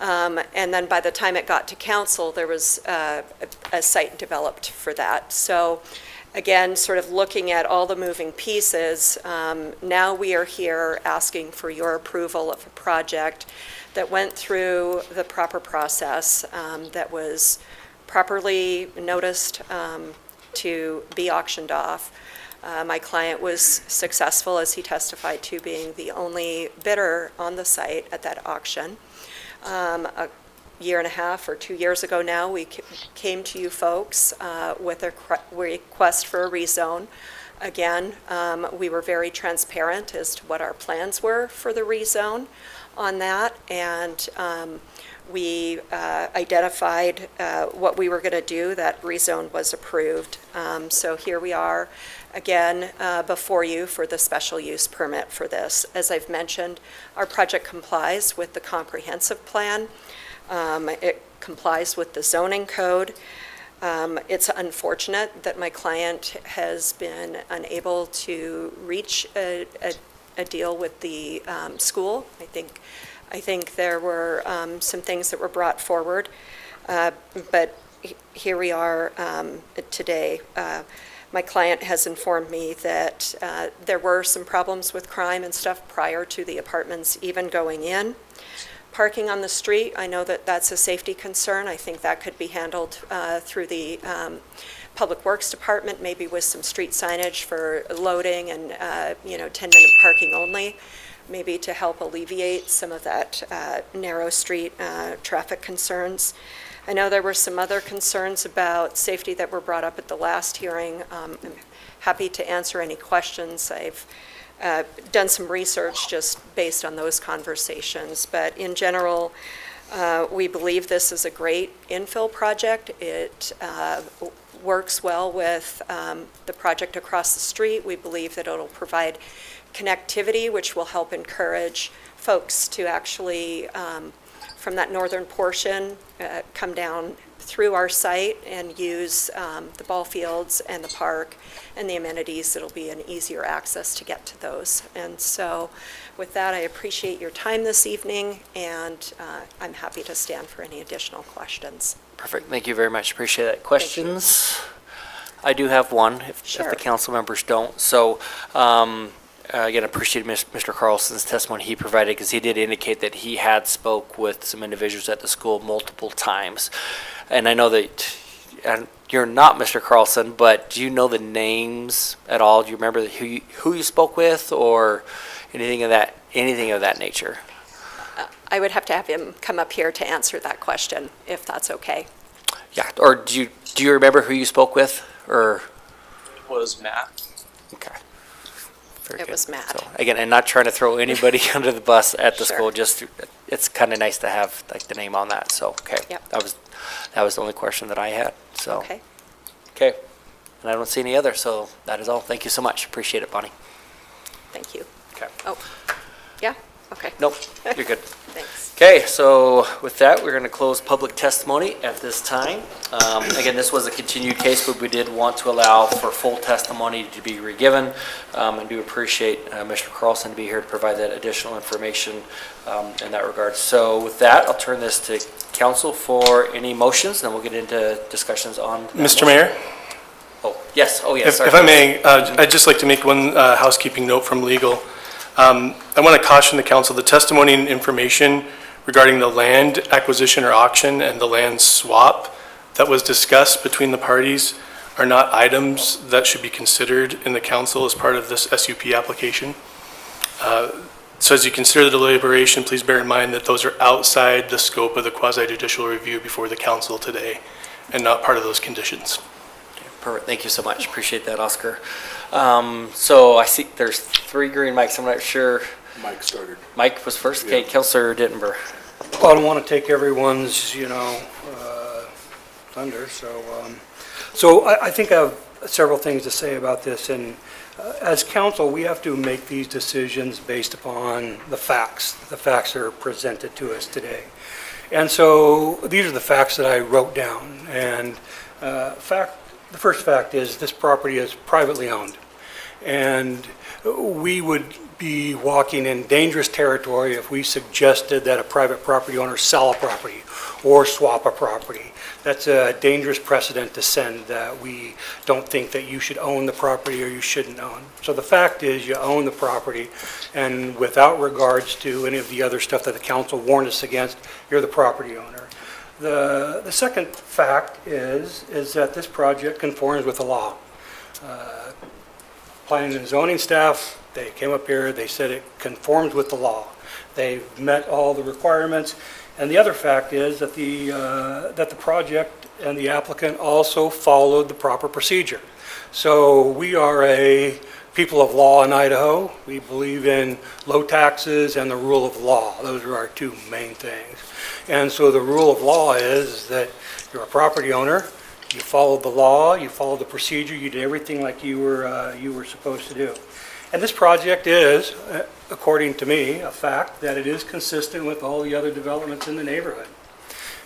[SPEAKER 14] And then by the time it got to council, there was a site developed for that. So again, sort of looking at all the moving pieces, now we are here asking for your approval of a project that went through the proper process, that was properly noticed to be auctioned off. My client was successful, as he testified to, being the only bidder on the site at that auction. A year and a half or 2 years ago now, we came to you folks with a request for a rezone. Again, we were very transparent as to what our plans were for the rezone on that, and we identified what we were going to do. That rezone was approved. So here we are again before you for the special use permit for this. As I've mentioned, our project complies with the comprehensive plan. It complies with the zoning code. It's unfortunate that my client has been unable to reach a deal with the school. I think there were some things that were brought forward, but here we are today. My client has informed me that there were some problems with crime and stuff prior to the apartments even going in. Parking on the street, I know that that's a safety concern. I think that could be handled through the Public Works Department, maybe with some street signage for loading and 10-minute parking only, maybe to help alleviate some of that narrow street traffic concerns. I know there were some other concerns about safety that were brought up at the last hearing. I'm happy to answer any questions. I've done some research just based on those conversations, but in general, we believe this is a great infill project. It works well with the project across the street. We believe that it'll provide connectivity, which will help encourage folks to actually, from that northern portion, come down through our site and use the ball fields and the park and the amenities. It'll be an easier access to get to those. And so with that, I appreciate your time this evening, and I'm happy to stand for any additional questions.
[SPEAKER 2] Perfect. Thank you very much. Appreciate that. Questions? I do have one, if the council members don't. So, again, appreciate Mr. Carlson's testimony he provided, because he did indicate that he had spoke with some individuals at the school multiple times. And I know that you're not Mr. Carlson, but do you know the names at all? Do you remember who you spoke with, or anything of that nature?
[SPEAKER 14] I would have to have him come up here to answer that question, if that's okay.
[SPEAKER 2] Yeah, or do you remember who you spoke with, or?
[SPEAKER 15] It was Matt.
[SPEAKER 2] Okay.
[SPEAKER 14] It was Matt.
[SPEAKER 2] So, again, and not trying to throw anybody under the bus at the school, just, it's kind of nice to have like the name on that, so, okay.
[SPEAKER 14] Yep.
[SPEAKER 2] That was the only question that I had, so.
[SPEAKER 14] Okay.
[SPEAKER 2] Okay, and I don't see any other, so that is all. Thank you so much. Appreciate it, Bonnie.
[SPEAKER 14] Thank you.
[SPEAKER 2] Okay.
[SPEAKER 14] Oh, yeah? Okay.
[SPEAKER 2] Nope, you're good.
[SPEAKER 14] Thanks.
[SPEAKER 2] Okay, so with that, we're going to close public testimony at this time. Again, this was a continued case, but we did want to allow for full testimony to be re-given. And do appreciate Mr. Carlson to be here to provide that additional information in that regard. So with that, I'll turn this to council for any motions, and then we'll get into discussions on.
[SPEAKER 12] Mr. Mayor?
[SPEAKER 2] Oh, yes. Oh, yes.
[SPEAKER 12] If I may, I'd just like to make one housekeeping note from legal. I want to caution the council, the testimony and information regarding the land acquisition or auction and the land swap that was discussed between the parties are not items that should be considered in the council as part of this SUP application. So as you consider the deliberation, please bear in mind that those are outside the scope of the quasi-judicial review before the council today and not part of those conditions.
[SPEAKER 2] Perfect. Thank you so much. Appreciate that, Oscar. So I see there's 3 green mics. I'm not sure.
[SPEAKER 8] Mike started.
[SPEAKER 2] Mike was first? Okay, Councilor Dittenber.
[SPEAKER 9] Well, I don't want to take everyone's, thunder, so I think I have several things to say about this, and as council, we have to make these decisions based upon the facts. The facts are presented to us today. And so these are the facts that I wrote down. And the first fact is this property is privately owned. And we would be walking in dangerous territory if we suggested that a private property owner sell a property or swap a property. That's a dangerous precedent to send, that we don't think that you should own the property or you shouldn't own. So the fact is, you own the property, and without regards to any of the other stuff that the council warned us against, you're the property owner. The second fact is that this project conforms with the law. Planning and zoning staff, they came up here, they said it conforms with the law. They've met all the requirements. And the other fact is that the project and the applicant also followed the proper procedure. So we are a people of law in Idaho. We believe in low taxes and the rule of law. Those are our two main things. And so the rule of law is that you're a property owner, you followed the law, you followed the procedure, you did everything like you were supposed to do. And this project is, according to me, a fact that it is consistent with all the other developments in the neighborhood.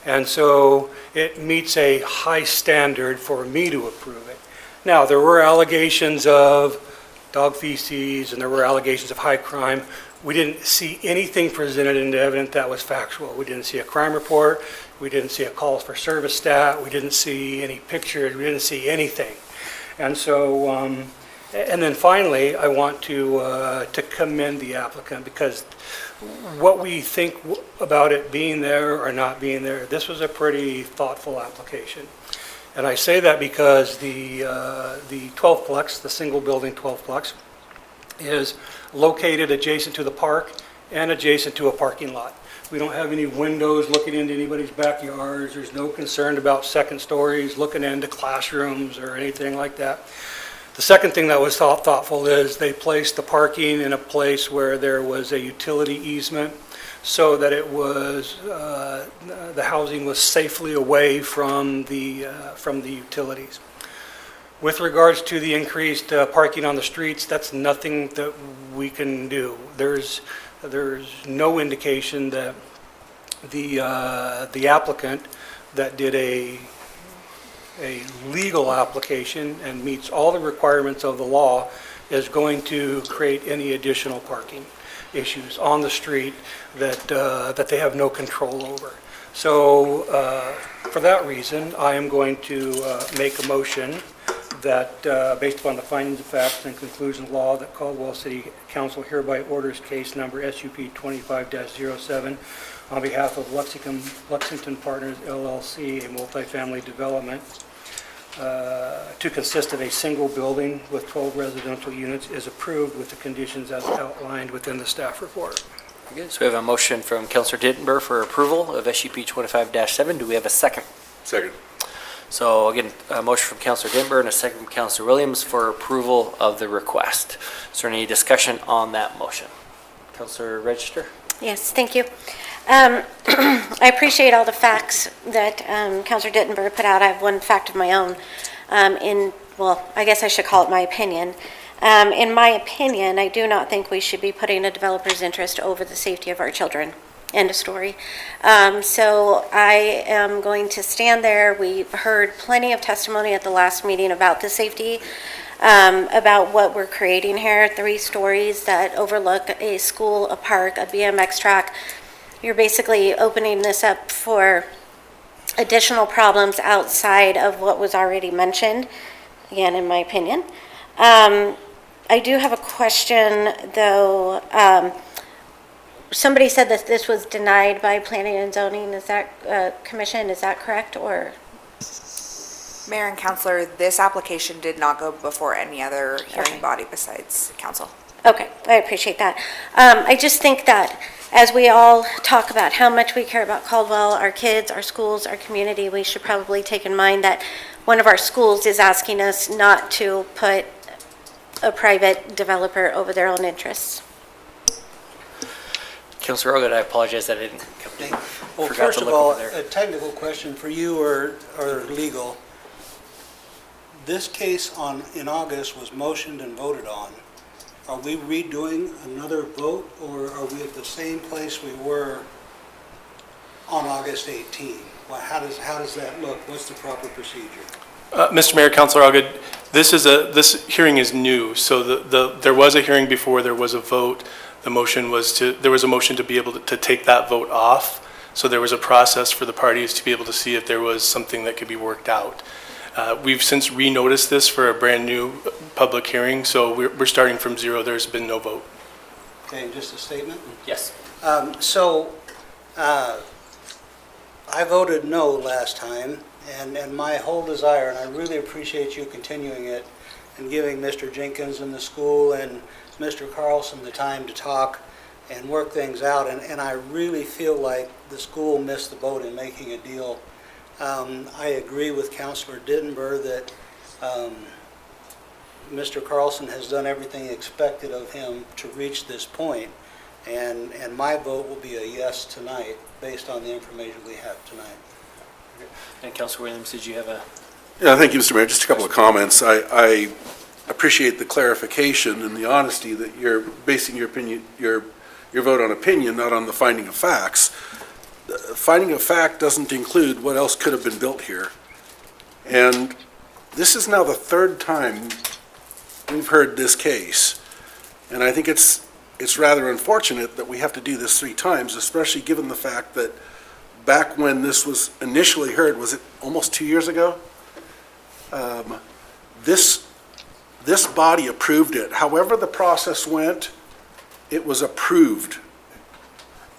[SPEAKER 9] And so it meets a high standard for me to approve it. Now, there were allegations of dog feces and there were allegations of high crime. We didn't see anything presented into evidence that was factual. We didn't see a crime report. We didn't see a calls for service stat. We didn't see any pictures. We didn't see anything. And so, and then finally, I want to commend the applicant, because what we think about it being there or not being there, this was a pretty thoughtful application. And I say that because the 12-plex, the single building 12-plex, is located adjacent to the park and adjacent to a parking lot. We don't have any windows looking into anybody's backyards. There's no concern about second stories looking into classrooms or anything like that. The second thing that was thoughtful is they placed the parking in a place where there was a utility easement so that it was, the housing was safely away from the utilities. With regards to the increased parking on the streets, that's nothing that we can do. There's no indication that the applicant that did a legal application and meets all the requirements of the law is going to create any additional parking issues on the street that they have no control over. So for that reason, I am going to make a motion that based upon the findings of facts and conclusions of law, that Caldwell City Council hereby orders case number SUP 25-07 on behalf of Lexington Partners LLC, a multifamily development to consist of a single building with 12 residential units, is approved with the conditions as outlined within the staff report.
[SPEAKER 2] Good. So we have a motion from Councilor Dittenber for approval of SUP 25-7. Do we have a second?
[SPEAKER 8] Second.
[SPEAKER 2] So again, a motion from Councilor Dittenber and a second from Councilor Williams for approval of the request. Is there any discussion on that motion? Councilor Register?
[SPEAKER 10] Yes, thank you. I appreciate all the facts that Councilor Dittenber put out. I have one fact of my own well, I guess I should call it my opinion. In my opinion, I do not think we should be putting a developer's interest over the safety of our children. End of story. So I am going to stand there. We heard plenty of testimony at the last meeting about the safety, about what we're creating here. 3 stories that overlook a school, a park, a BMX track. You're basically opening this up for additional problems outside of what was already mentioned, again, in my opinion. I do have a question, though. Somebody said that this was denied by Planning and Zoning. Is that, Commission, is that correct, or?
[SPEAKER 13] Mayor and Councilor, this application did not go before any other hearing body besides council.
[SPEAKER 10] Okay, I appreciate that. I just think that as we all talk about how much we care about Caldwell, our kids, our schools, our community, we should probably take in mind that one of our schools is asking us not to put a private developer over their own interests.
[SPEAKER 2] Councilor Rogan, I apologize that I didn't come to.
[SPEAKER 11] Well, first of all, a technical question for you or legal. This case in August was motioned and voted on. Are we redoing another vote, or are we at the same place we were on August 18. Well, how does that look? What's the proper procedure?
[SPEAKER 12] Mr. Mayor, Councilor Allgood, this hearing is new, so there was a hearing before, there was a vote. There was a motion to be able to take that vote off, so there was a process for the parties to be able to see if there was something that could be worked out. We've since re-noticed this for a brand-new public hearing, so we're starting from zero. There's been no vote.
[SPEAKER 11] Okay, just a statement?
[SPEAKER 2] Yes.
[SPEAKER 11] I voted no last time, and my whole desire, and I really appreciate you continuing it and giving Mr. Jenkins and the school and Mr. Carlson the time to talk and work things out, and I really feel like the school missed the boat in making a deal. I agree with Councilor Dittenber that Mr. Carlson has done everything expected of him to reach this point, and my vote will be a yes tonight, based on the information we have tonight.
[SPEAKER 2] And Councilor Williams, did you have a?
[SPEAKER 8] Yeah, thank you, Mr. Mayor. Just a couple of comments. I appreciate the clarification and the honesty that you're basing your opinion, your vote on opinion, not on the finding of facts. The finding of fact doesn't include what else could have been built here. And this is now the third time we've heard this case. And I think it's rather unfortunate that we have to do this 3 times, especially given the fact that back when this was initially heard, was it almost 2 years ago? This body approved it. However the process went, it was approved.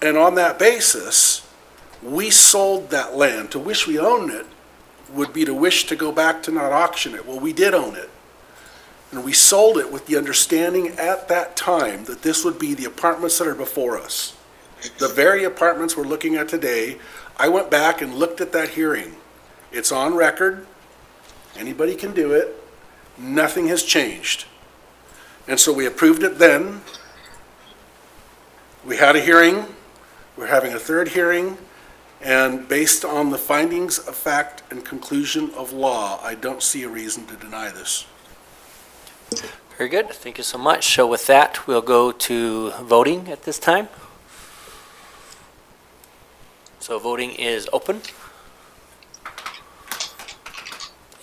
[SPEAKER 8] And on that basis, we sold that land. To wish we owned it would be to wish to go back to not auction it. Well, we did own it. And we sold it with the understanding at that time that this would be the apartments that are before us. The very apartments we're looking at today. I went back and looked at that hearing. It's on record. Anybody can do it. Nothing has changed. And so we approved it then. We had a hearing. We're having a third hearing. And based on the findings of fact and conclusion of law, I don't see a reason to deny this.
[SPEAKER 2] Very good. Thank you so much. So with that, we'll go to voting at this time. So voting is open.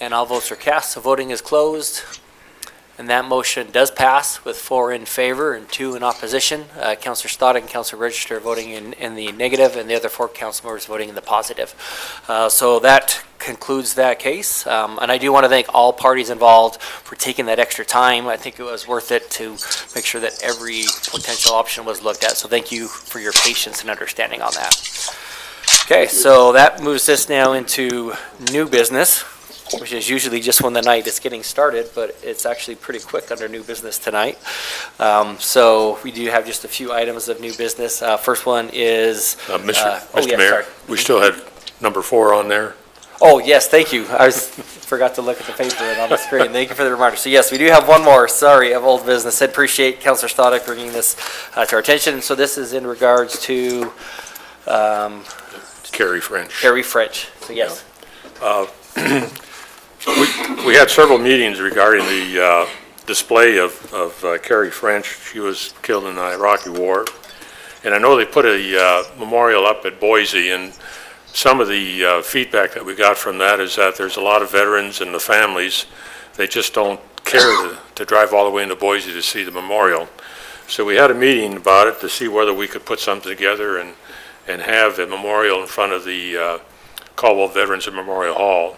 [SPEAKER 2] And all votes are cast, so voting is closed. And that motion does pass with 4 in favor and 2 in opposition. Councilor Stoddard and Councilor Register are voting in the negative, and the other 4 council members voting in the positive. So that concludes that case. And I do want to thank all parties involved for taking that extra time. I think it was worth it to make sure that every potential option was looked at. So thank you for your patience and understanding on that. Okay, so that moves us now into new business, which is usually just when the night is getting started, but it's actually pretty quick under new business tonight. So we do have just a few items of new business. First one is...
[SPEAKER 6] Mr. Mayor, we still had number 4 on there.
[SPEAKER 2] Oh, yes, thank you. I forgot to look at the paper and on the screen. Thank you for the reminder. So yes, we do have one more, sorry, of old business. I appreciate Councilor Stoddard bringing this to our attention. So this is in regards to...
[SPEAKER 6] Carrie French.
[SPEAKER 2] Carrie French, so yes.
[SPEAKER 6] We had several meetings regarding the display of Carrie French. She was killed in the Iraqi War. And I know they put a memorial up at Boise, and some of the feedback that we got from that is that there's a lot of veterans and the families, they just don't care to drive all the way into Boise to see the memorial. So we had a meeting about it to see whether we could put something together and have a memorial in front of the Caldwell Veterans Memorial Hall.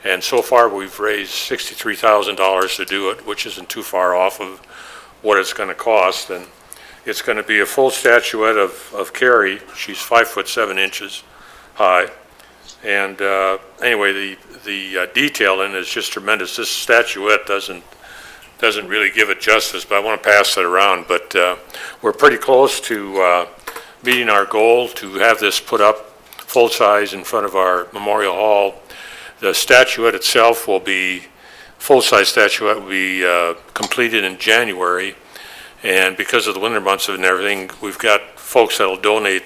[SPEAKER 6] And so far, we've raised $63,000 to do it, which isn't too far off of what it's going to cost. And it's going to be a full statuette of Carrie. She's 5'7" high. And anyway, the detail in it is just tremendous. This statuette doesn't really give it justice, but I want to pass that around. But we're pretty close to meeting our goal to have this put up full size in front of our Memorial Hall. The statuette itself will be, full-size statuette will be completed in January. And because of the winter months and everything, we've got folks that'll donate,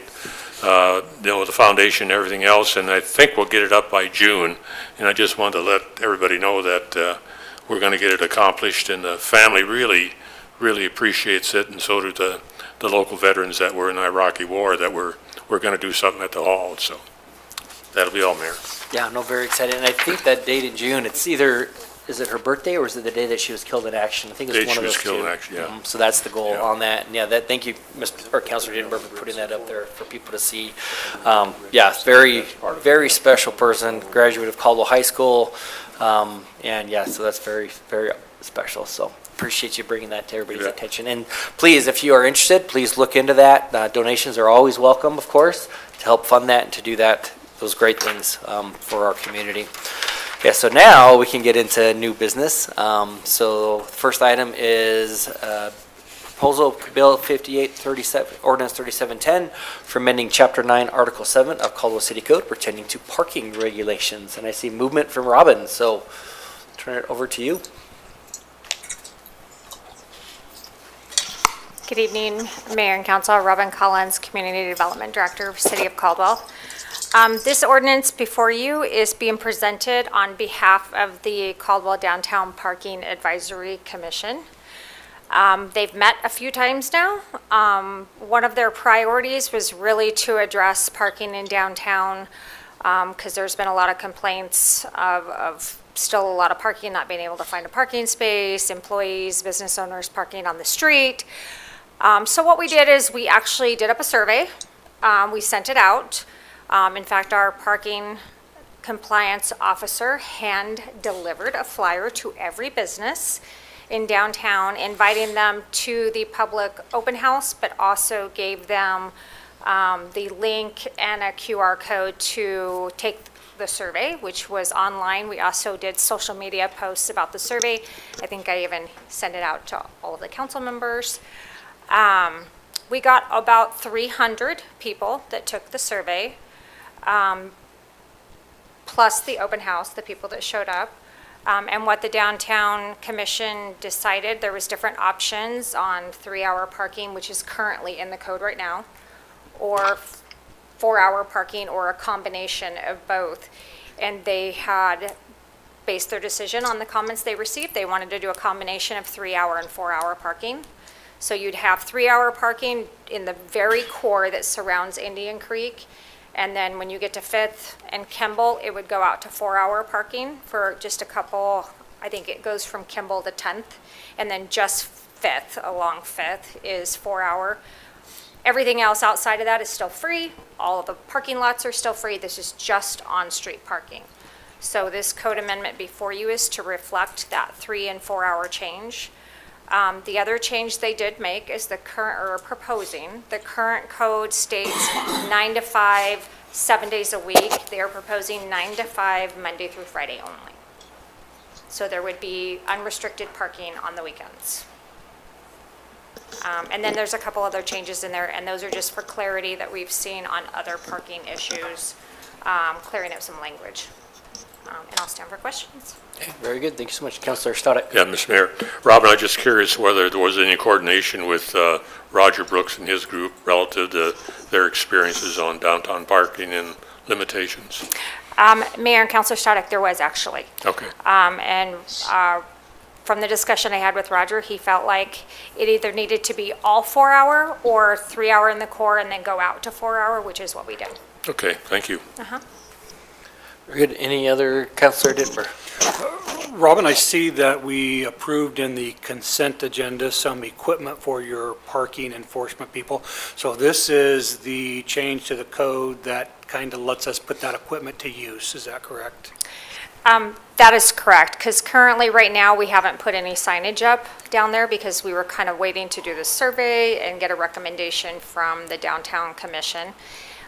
[SPEAKER 6] the foundation and everything else, and I think we'll get it up by June. And I just wanted to let everybody know that we're going to get it accomplished, and the family really, really appreciates it, and so do the local veterans that were in the Iraqi War, that we're going to do something at the hall. So That'll be all, Mayor.
[SPEAKER 2] Yeah, no, very excited. And I think that date in June, it's either, is it her birthday or is it the day that she was killed in action? I think it's
[SPEAKER 6] Day
[SPEAKER 2] one
[SPEAKER 6] she
[SPEAKER 2] of
[SPEAKER 6] was
[SPEAKER 2] those
[SPEAKER 6] killed
[SPEAKER 2] two.
[SPEAKER 6] in action, yeah.
[SPEAKER 2] So that's the goal
[SPEAKER 6] Yeah.
[SPEAKER 2] on that. And yeah, that, thank you, Mr. or Councilor Dittenberg, for putting that up there for people to see. Yeah, very, very special person, graduate of Caldwell High School. And yeah, so that's very, very special. So appreciate you bringing that to everybody's
[SPEAKER 6] Yeah.
[SPEAKER 2] attention. And please, if you are interested, please look into that. Donations are always welcome, of course, to help fund that and to do that, those great things for our community. Yeah, so now we can get into new business. So the first item is Proposal Bill 5837, Ordinance 3710, for amending Chapter 9, Article 7 of Caldwell City Code pertaining to parking regulations. And I see movement from Robin, so turn it over to you.
[SPEAKER 19] Good evening, Mayor and Council. Robin Collins, Community Development Director, City of Caldwell. This ordinance before you is being presented on behalf of the Caldwell Downtown Parking Advisory Commission. They've met a few times now. One of their priorities was really to address parking in downtown because there's been a lot of complaints of still a lot of parking, not being able to find a parking space, employees, business owners parking on the street. So what we did is we actually did up a survey. We sent it out. In fact, our parking compliance officer hand-delivered a flyer to every business in downtown, inviting them to the public open house, but also gave them the link and a QR code to take the survey, which was online. We also did social media posts about the survey. I think I even sent it out to all of the council members. We got about 300 people that took the survey, plus the open house, the people that showed up. And what the Downtown Commission decided, there was different options on 3-hour parking, which is currently in the code right now, or 4-hour parking, or a combination of both. And they had based their decision on the comments they received. They wanted to do a combination of 3-hour and 4-hour parking. So you'd have 3-hour parking in the very core that surrounds Indian Creek. And then when you get to Fifth and Kimball, it would go out to 4-hour parking for just a couple, I think it goes from Kimball to 10th. And then just Fifth, along Fifth, is 4-hour. Everything else outside of that is still free. All of the parking lots are still free. This is just on-street parking. So this code amendment before you is to reflect that 3 and 4-hour change. The other change they did make is the current code states 9 to 5, 7 days a week. They are proposing 9 to 5, Monday through Friday only. So there would be unrestricted parking on the weekends. And then there's a couple other changes in there, and those are just for clarity that we've seen on other parking issues, clearing up some language. And I'll stand for questions.
[SPEAKER 2] Okay, very good. Thank you so much, Councilor Stoddard.
[SPEAKER 6] Yeah, Mr. Mayor. Robin, I'm just curious whether there was any coordination with Roger Brooks and his group relative to their experiences on downtown parking and limitations.
[SPEAKER 19] Mayor and Councilor Stoddard, there was actually.
[SPEAKER 6] Okay.
[SPEAKER 19] From the discussion I had with Roger, he felt like it either needed to be all 4-hour or 3-hour in the core and then go out to 4-hour, which is what we did.
[SPEAKER 6] Okay, thank you.
[SPEAKER 2] Very good. Any other, Councilor Dittenberg?
[SPEAKER 9] Robin, I see that we approved in the consent agenda some equipment for your parking enforcement people. So this is the change to the code that kind of lets us put that equipment to use. Is that correct?
[SPEAKER 19] That is correct, because currently, right now, we haven't put any signage up down there because we were kind of waiting to do the survey and get a recommendation from the Downtown Commission.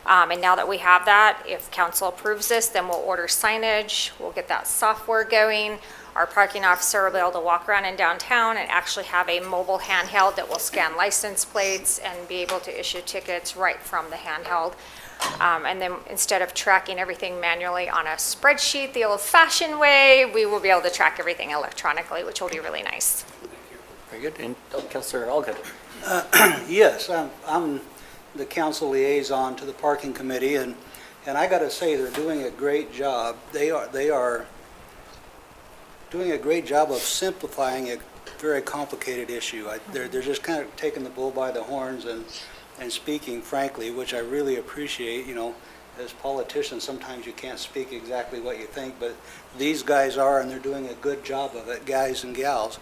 [SPEAKER 19] And now that we have that, if council approves this, then we'll order signage, we'll get that software going. Our parking officer will be able to walk around in downtown and actually have a mobile handheld that will scan license plates and be able to issue tickets right from the handheld. And then instead of tracking everything manually on a spreadsheet the old-fashioned way, we will be able to track everything electronically, which will be really nice.
[SPEAKER 2] Very good. And Councilor Allgood.
[SPEAKER 11] Yes, I'm the council liaison to the parking committee, and I got to say, they're doing a great job. They are doing a great job of simplifying a very complicated issue. They're just kind of taking the bull by the horns and speaking frankly, which I really appreciate. You know, as politicians, sometimes you can't speak exactly what you think, but these guys are, and they're doing a good job of it, guys and gals.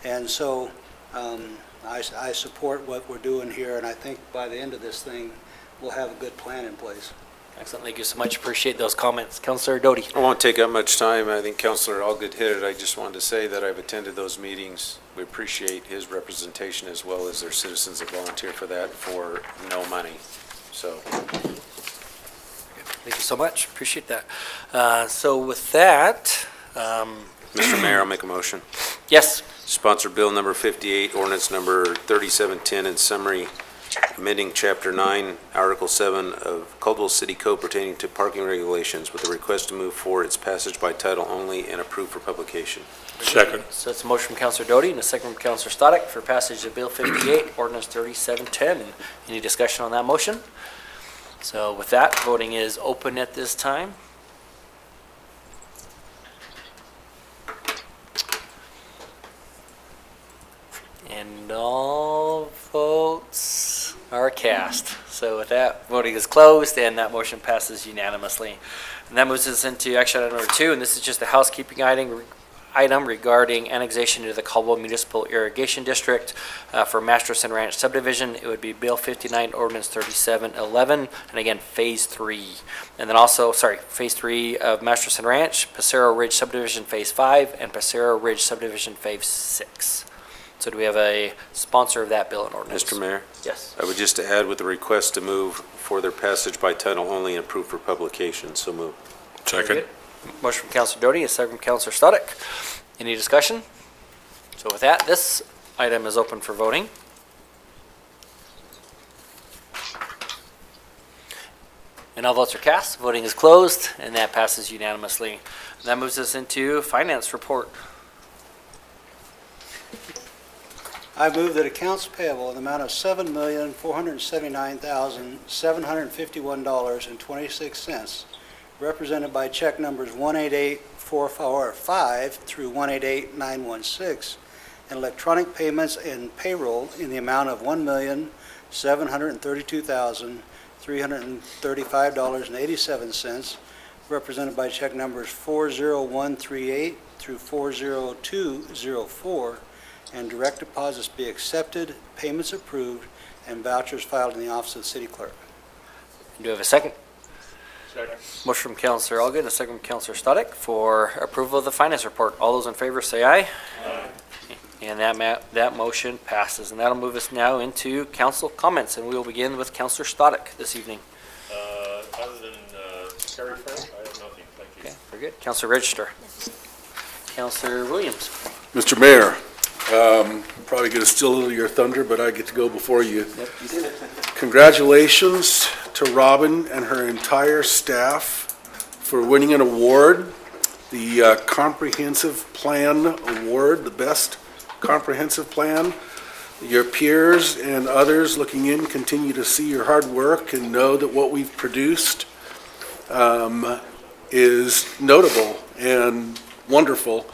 [SPEAKER 11] And so I support what we're doing here, and I think by the end of this thing, we'll have a good plan in place.
[SPEAKER 2] Excellent, thank you so much, appreciate those comments. Councilor Doty.
[SPEAKER 1] I won't take up much time. I think Councilor Allgood hit it. I just wanted to say that I've attended those meetings. We appreciate his representation as well as their citizens that volunteer for that for no money. So,
[SPEAKER 2] Thank you so much, appreciate that. So with that,
[SPEAKER 1] Mr. Mayor, I'll make a motion.
[SPEAKER 2] yes,
[SPEAKER 1] Sponsor Bill number 58, ordinance number 3710 in summary, amending Chapter 9, Article 7 of Caldwell City Code pertaining to parking regulations with a request to move for its passage by title only and approved for publication.
[SPEAKER 6] Second.
[SPEAKER 2] so it's a motion from Councilor Doty and a second from Councilor Stoddard for passage of Bill 58, ordinance 3710. Any discussion on that motion? So with that, voting is open at this time. And all votes are cast. So with that, voting is closed and that motion passes unanimously. And that moves us into action item number 2, and this is just a housekeeping item regarding annexation to the Caldwell Municipal Irrigation District for Masterson Ranch subdivision. It would be Bill 59, Ordinance 3711, and again, Phase 3. And then also, Phase 3 of Masterson Ranch, Passero Ridge subdivision Phase 5, and Passero Ridge subdivision Phase 6. So do we have a sponsor of that bill and ordinance?
[SPEAKER 1] Mr. Mayor?
[SPEAKER 2] Yes.
[SPEAKER 1] I would just add with the request to move for their passage by title only and approved for publication. So move.
[SPEAKER 6] Second.
[SPEAKER 2] Motion from Councilor Doty, a second from Councilor Stoddard. Any discussion? So with that, this item is open for voting. And all votes are cast, voting is closed, and that passes unanimously. And that moves us into finance report.
[SPEAKER 11] I move that accounts payable in the amount of $7,479,751.26, represented by check numbers 188445 through 188916, and electronic payments and payroll in the amount of $1,732,335.87, represented by check numbers 40138 through 40204, and direct deposits be accepted, payments approved, and vouchers filed in the office of the city clerk.
[SPEAKER 2] Do we have a second?
[SPEAKER 6] Second.
[SPEAKER 2] Motion from Councilor Allgood, and a second from Councilor Stoddard for approval of the finance report. All those in favor say aye. Aye. And that motion passes. And that'll move us now into council comments, and we will begin with Councilor Stoddard this evening.
[SPEAKER 6] Other than Terry Fair, I have nothing, thank you.
[SPEAKER 2] Okay, very good. Councilor Register. Councilor Williams.
[SPEAKER 8] Mr. Mayor, probably going to steal a little of your thunder, but I get to go before you.
[SPEAKER 2] Yep, you did it.
[SPEAKER 8] Congratulations to Robin and her entire staff for winning an award, the Comprehensive Plan Award, the best comprehensive plan. Your peers and others looking in continue to see your hard work and know that what we've produced is notable and wonderful.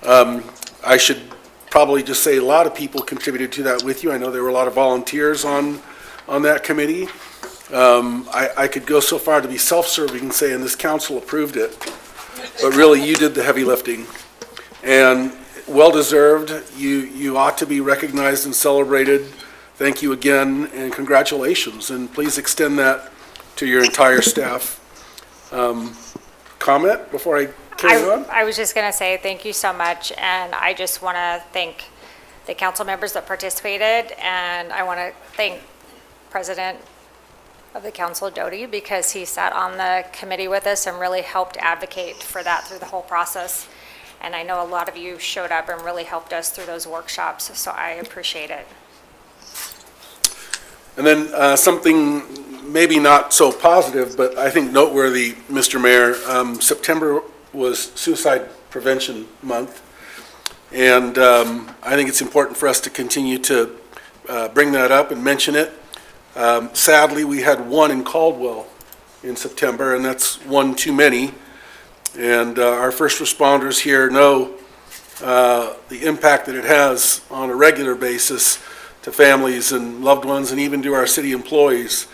[SPEAKER 8] I should probably just say a lot of people contributed to that with you. I know there were a lot of volunteers on that committee. I could go so far to be self-serving and say, and this council approved it, but really you did the heavy lifting. And well-deserved, you ought to be recognized and celebrated. Thank you again, and congratulations, and please extend that to your entire staff. Comment before I carry on?
[SPEAKER 19] I was just going to say thank you so much, and I just want to thank the council members that participated, and I want to thank President of the council, Doty, because he sat on the committee with us and really helped advocate for that through the whole process. And I know a lot of you showed up and really helped us through those workshops, so I appreciate it.
[SPEAKER 8] And then something maybe not so positive, but I think noteworthy, Mr. Mayor, September was Suicide Prevention Month, and I think it's important for us to continue to bring that up and mention it. Sadly, we had one in Caldwell in September, and that's one too many. And our first responders here know the impact that it has on a regular basis to families and loved ones, and even to our city employees.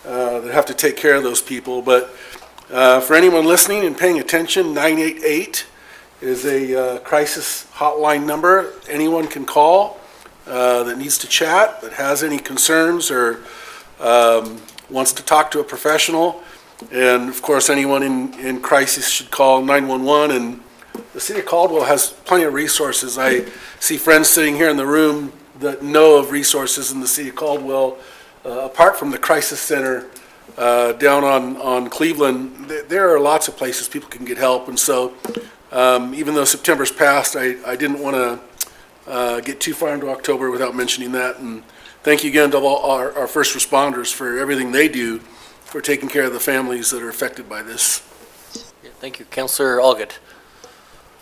[SPEAKER 8] that have to take care of those people. But for anyone listening and paying attention, 988 is a crisis hotline number anyone can call that needs to chat, that has any concerns or wants to talk to a professional. And of course, anyone in crisis should call 911. And the city of Caldwell has plenty of resources. I see friends sitting here in the room that know of resources in the city of Caldwell. Apart from the crisis center down on Cleveland, there are lots of places people can get help. And so even though September's passed, I didn't want to get too far into October without mentioning that. And thank you again to all our first responders for everything they do for taking care of the families that are affected by this.
[SPEAKER 2] Thank you. Councilor Allgood.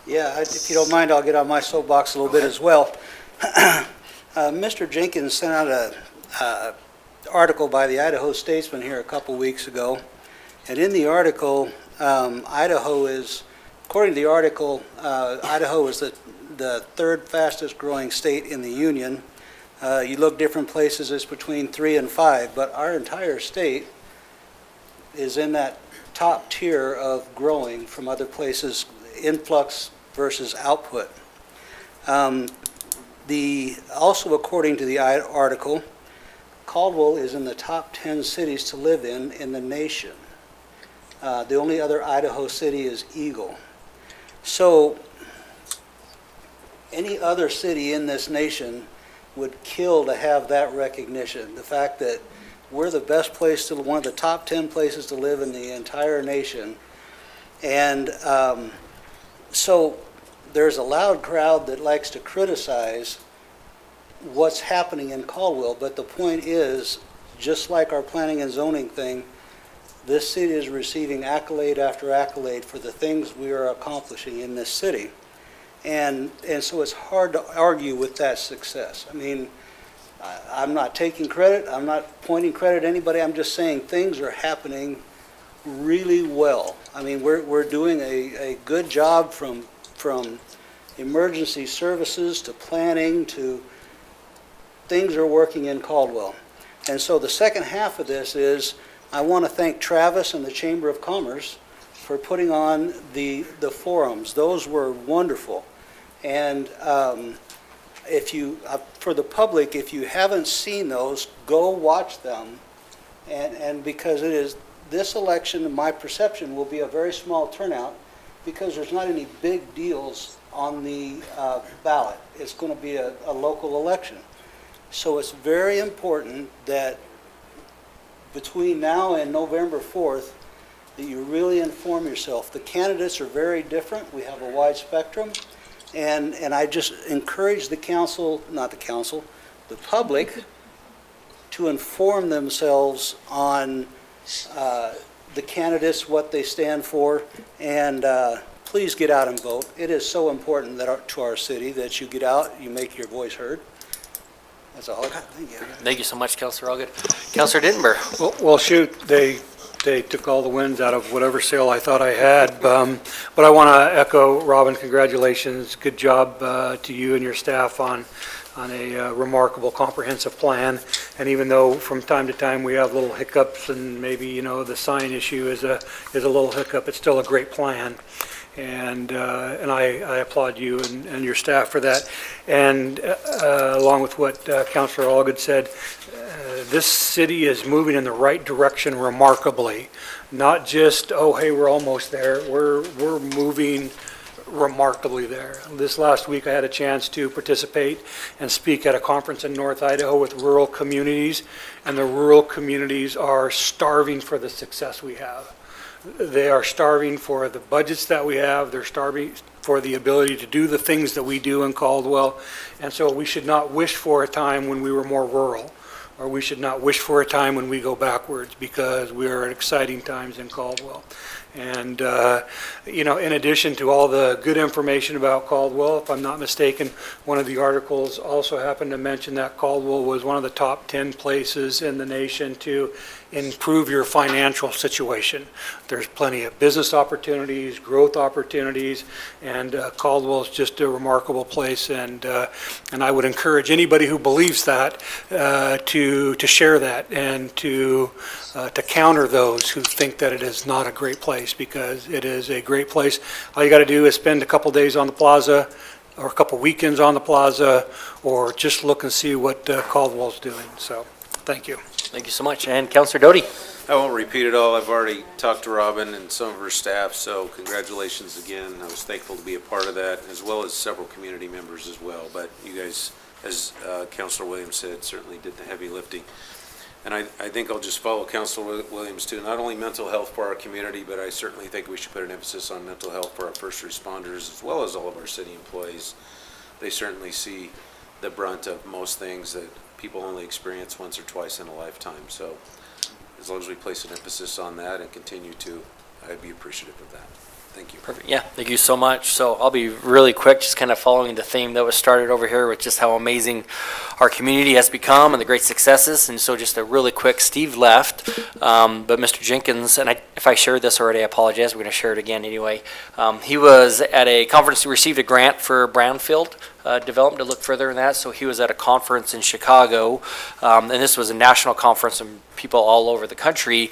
[SPEAKER 11] Yeah, if you don't mind, I'll get on my soapbox a little bit as well. Mr. Jenkins sent out a article by the Idaho Statesman here a couple weeks ago. And in the article, Idaho is, according to the article, Idaho is the third fastest growing state in the union. You look different places, it's between 3 and 5, but our entire state is in that top tier of growing from other places, influx versus output. Also according to the article, Caldwell is in the top 10 cities to live in the nation. The only other Idaho city is Eagle. So any other city in this nation would kill to have that recognition. The fact that we're the best place to, one of the top 10 places to live in the entire nation. And so there's a loud crowd that likes to criticize what's happening in Caldwell, but the point is, just like our planning and zoning thing, this city is receiving accolade after accolade for the things we are accomplishing in this city. And so it's hard to argue with that success. I mean, I'm not taking credit, I'm not pointing credit at anybody, I'm just saying things are happening really well. I mean, we're doing a good job from emergency services to planning to things are working in Caldwell. And so the second half of this is, I want to thank Travis and the Chamber of Commerce for putting on the forums. Those were wonderful. And for the public, if you haven't seen those, go watch them. And because it is, this election, in my perception, will be a very small turnout because there's not any big deals on the ballot. It's going to be a local election. So it's very important that between now and November 4th, that you really inform yourself. The candidates are very different. We have a wide spectrum. And I just encourage the council, not the council, the public, to inform themselves on the candidates, what they stand for, and please get out and vote. It is so important to our city that you get out, you make your voice heard. That's all I got. Thank you.
[SPEAKER 2] Thank you so much, Councilor Allgood. Councilor Dittenber.
[SPEAKER 9] Well, shoot, they took all the winds out of whatever sale I thought I had. But I want to echo, Robin, congratulations. Good job to you and your staff on a remarkable comprehensive plan. And even though from time to time we have little hiccups and maybe, the sign issue is a little hiccup, it's still a great plan. And I applaud you and your staff for that. And along with what Councilor Allgood said, this city is moving in the right direction remarkably. Not just, oh, hey, we're almost there. We're moving remarkably there. This last week I had a chance to participate and speak at a conference in North Idaho with rural communities, and the rural communities are starving for the success we have. They are starving for the budgets that we have. They're starving for the ability to do the things that we do in Caldwell. And so we should not wish for a time when we were more rural, or we should not wish for a time when we go backwards, because we are at exciting times in Caldwell. And, in addition to all the good information about Caldwell, if I'm not mistaken, one of the articles also happened to mention that Caldwell was one of the top 10 places in the nation to improve your financial situation. There's plenty of business opportunities, growth opportunities, and Caldwell is just a remarkable place. And I would encourage anybody who believes that to share that and to counter those who think that it is not a great place, because it is a great place. All you got to do is spend a couple days on the plaza, or a couple weekends on the plaza, or just look and see what Caldwell's doing. So, thank you.
[SPEAKER 2] Thank you so much. And Councilor Doty?
[SPEAKER 1] I won't repeat it all. I've already talked to Robin and some of her staff, so congratulations again. I was thankful to be a part of that, as well as several community members as well. But you guys, as Councilor Williams said, certainly did the heavy lifting. And I think I'll just follow Councilor Williams too. Not only mental health for our community, but I certainly think we should put an emphasis on mental health for our first responders, as well as all of our city employees. They certainly see the brunt of most things that people only experience once or twice in a lifetime. So as long as we place an emphasis on that and continue to, I'd be appreciative of that. Thank you.
[SPEAKER 2] Perfect. Yeah, thank you so much. So I'll be really quick, just kind of following the theme that was started over here with just how amazing our community has become and the great successes. And so just a really quick, Steve left, but Mr. Jenkins, and if I shared this already, I apologize. We're going to share it again anyway. He was at a conference, he received a grant for brownfield development to look further in that. So he was at a conference in Chicago, and this was a national conference, and people all over the country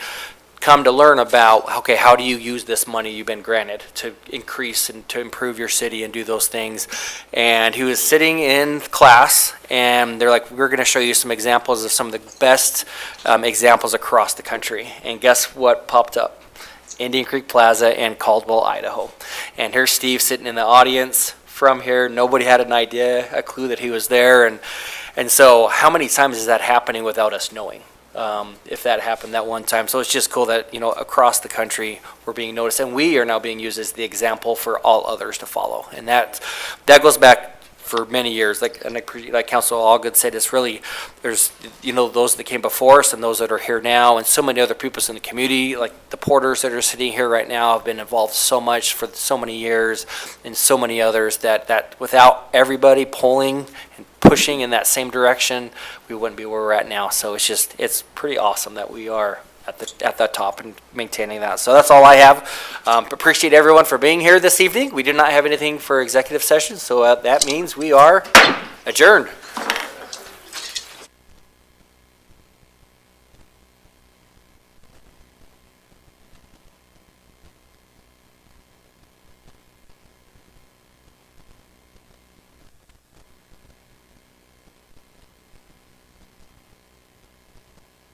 [SPEAKER 2] come to learn about, okay, how do you use this money you've been granted to increase and to improve your city and do those things. And he was sitting in class, and they're like, we're going to show you some examples of some of the best examples across the country. And guess what popped up? Indian Creek Plaza in Caldwell, Idaho. And here's Steve sitting in the audience from here. Nobody had an idea, a clue that he was there. And so how many times is that happening without us knowing? If that happened that one time. So it's just cool that, across the country we're being noticed, and we are now being used as the example for all others to follow. And that goes back for many years. Like Councilor Allgood said, it's really, there's, those that came before us and those that are here now, and so many other people in the community, like the porters that are sitting here right now have been involved so much for so many years, and so many others that without everybody pulling and pushing in that same direction, we wouldn't be where we're at now. So it's pretty awesome that we are at the top and maintaining that. So that's all I have. Appreciate everyone for being here this evening. We did not have anything for executive session, so that means we are adjourned.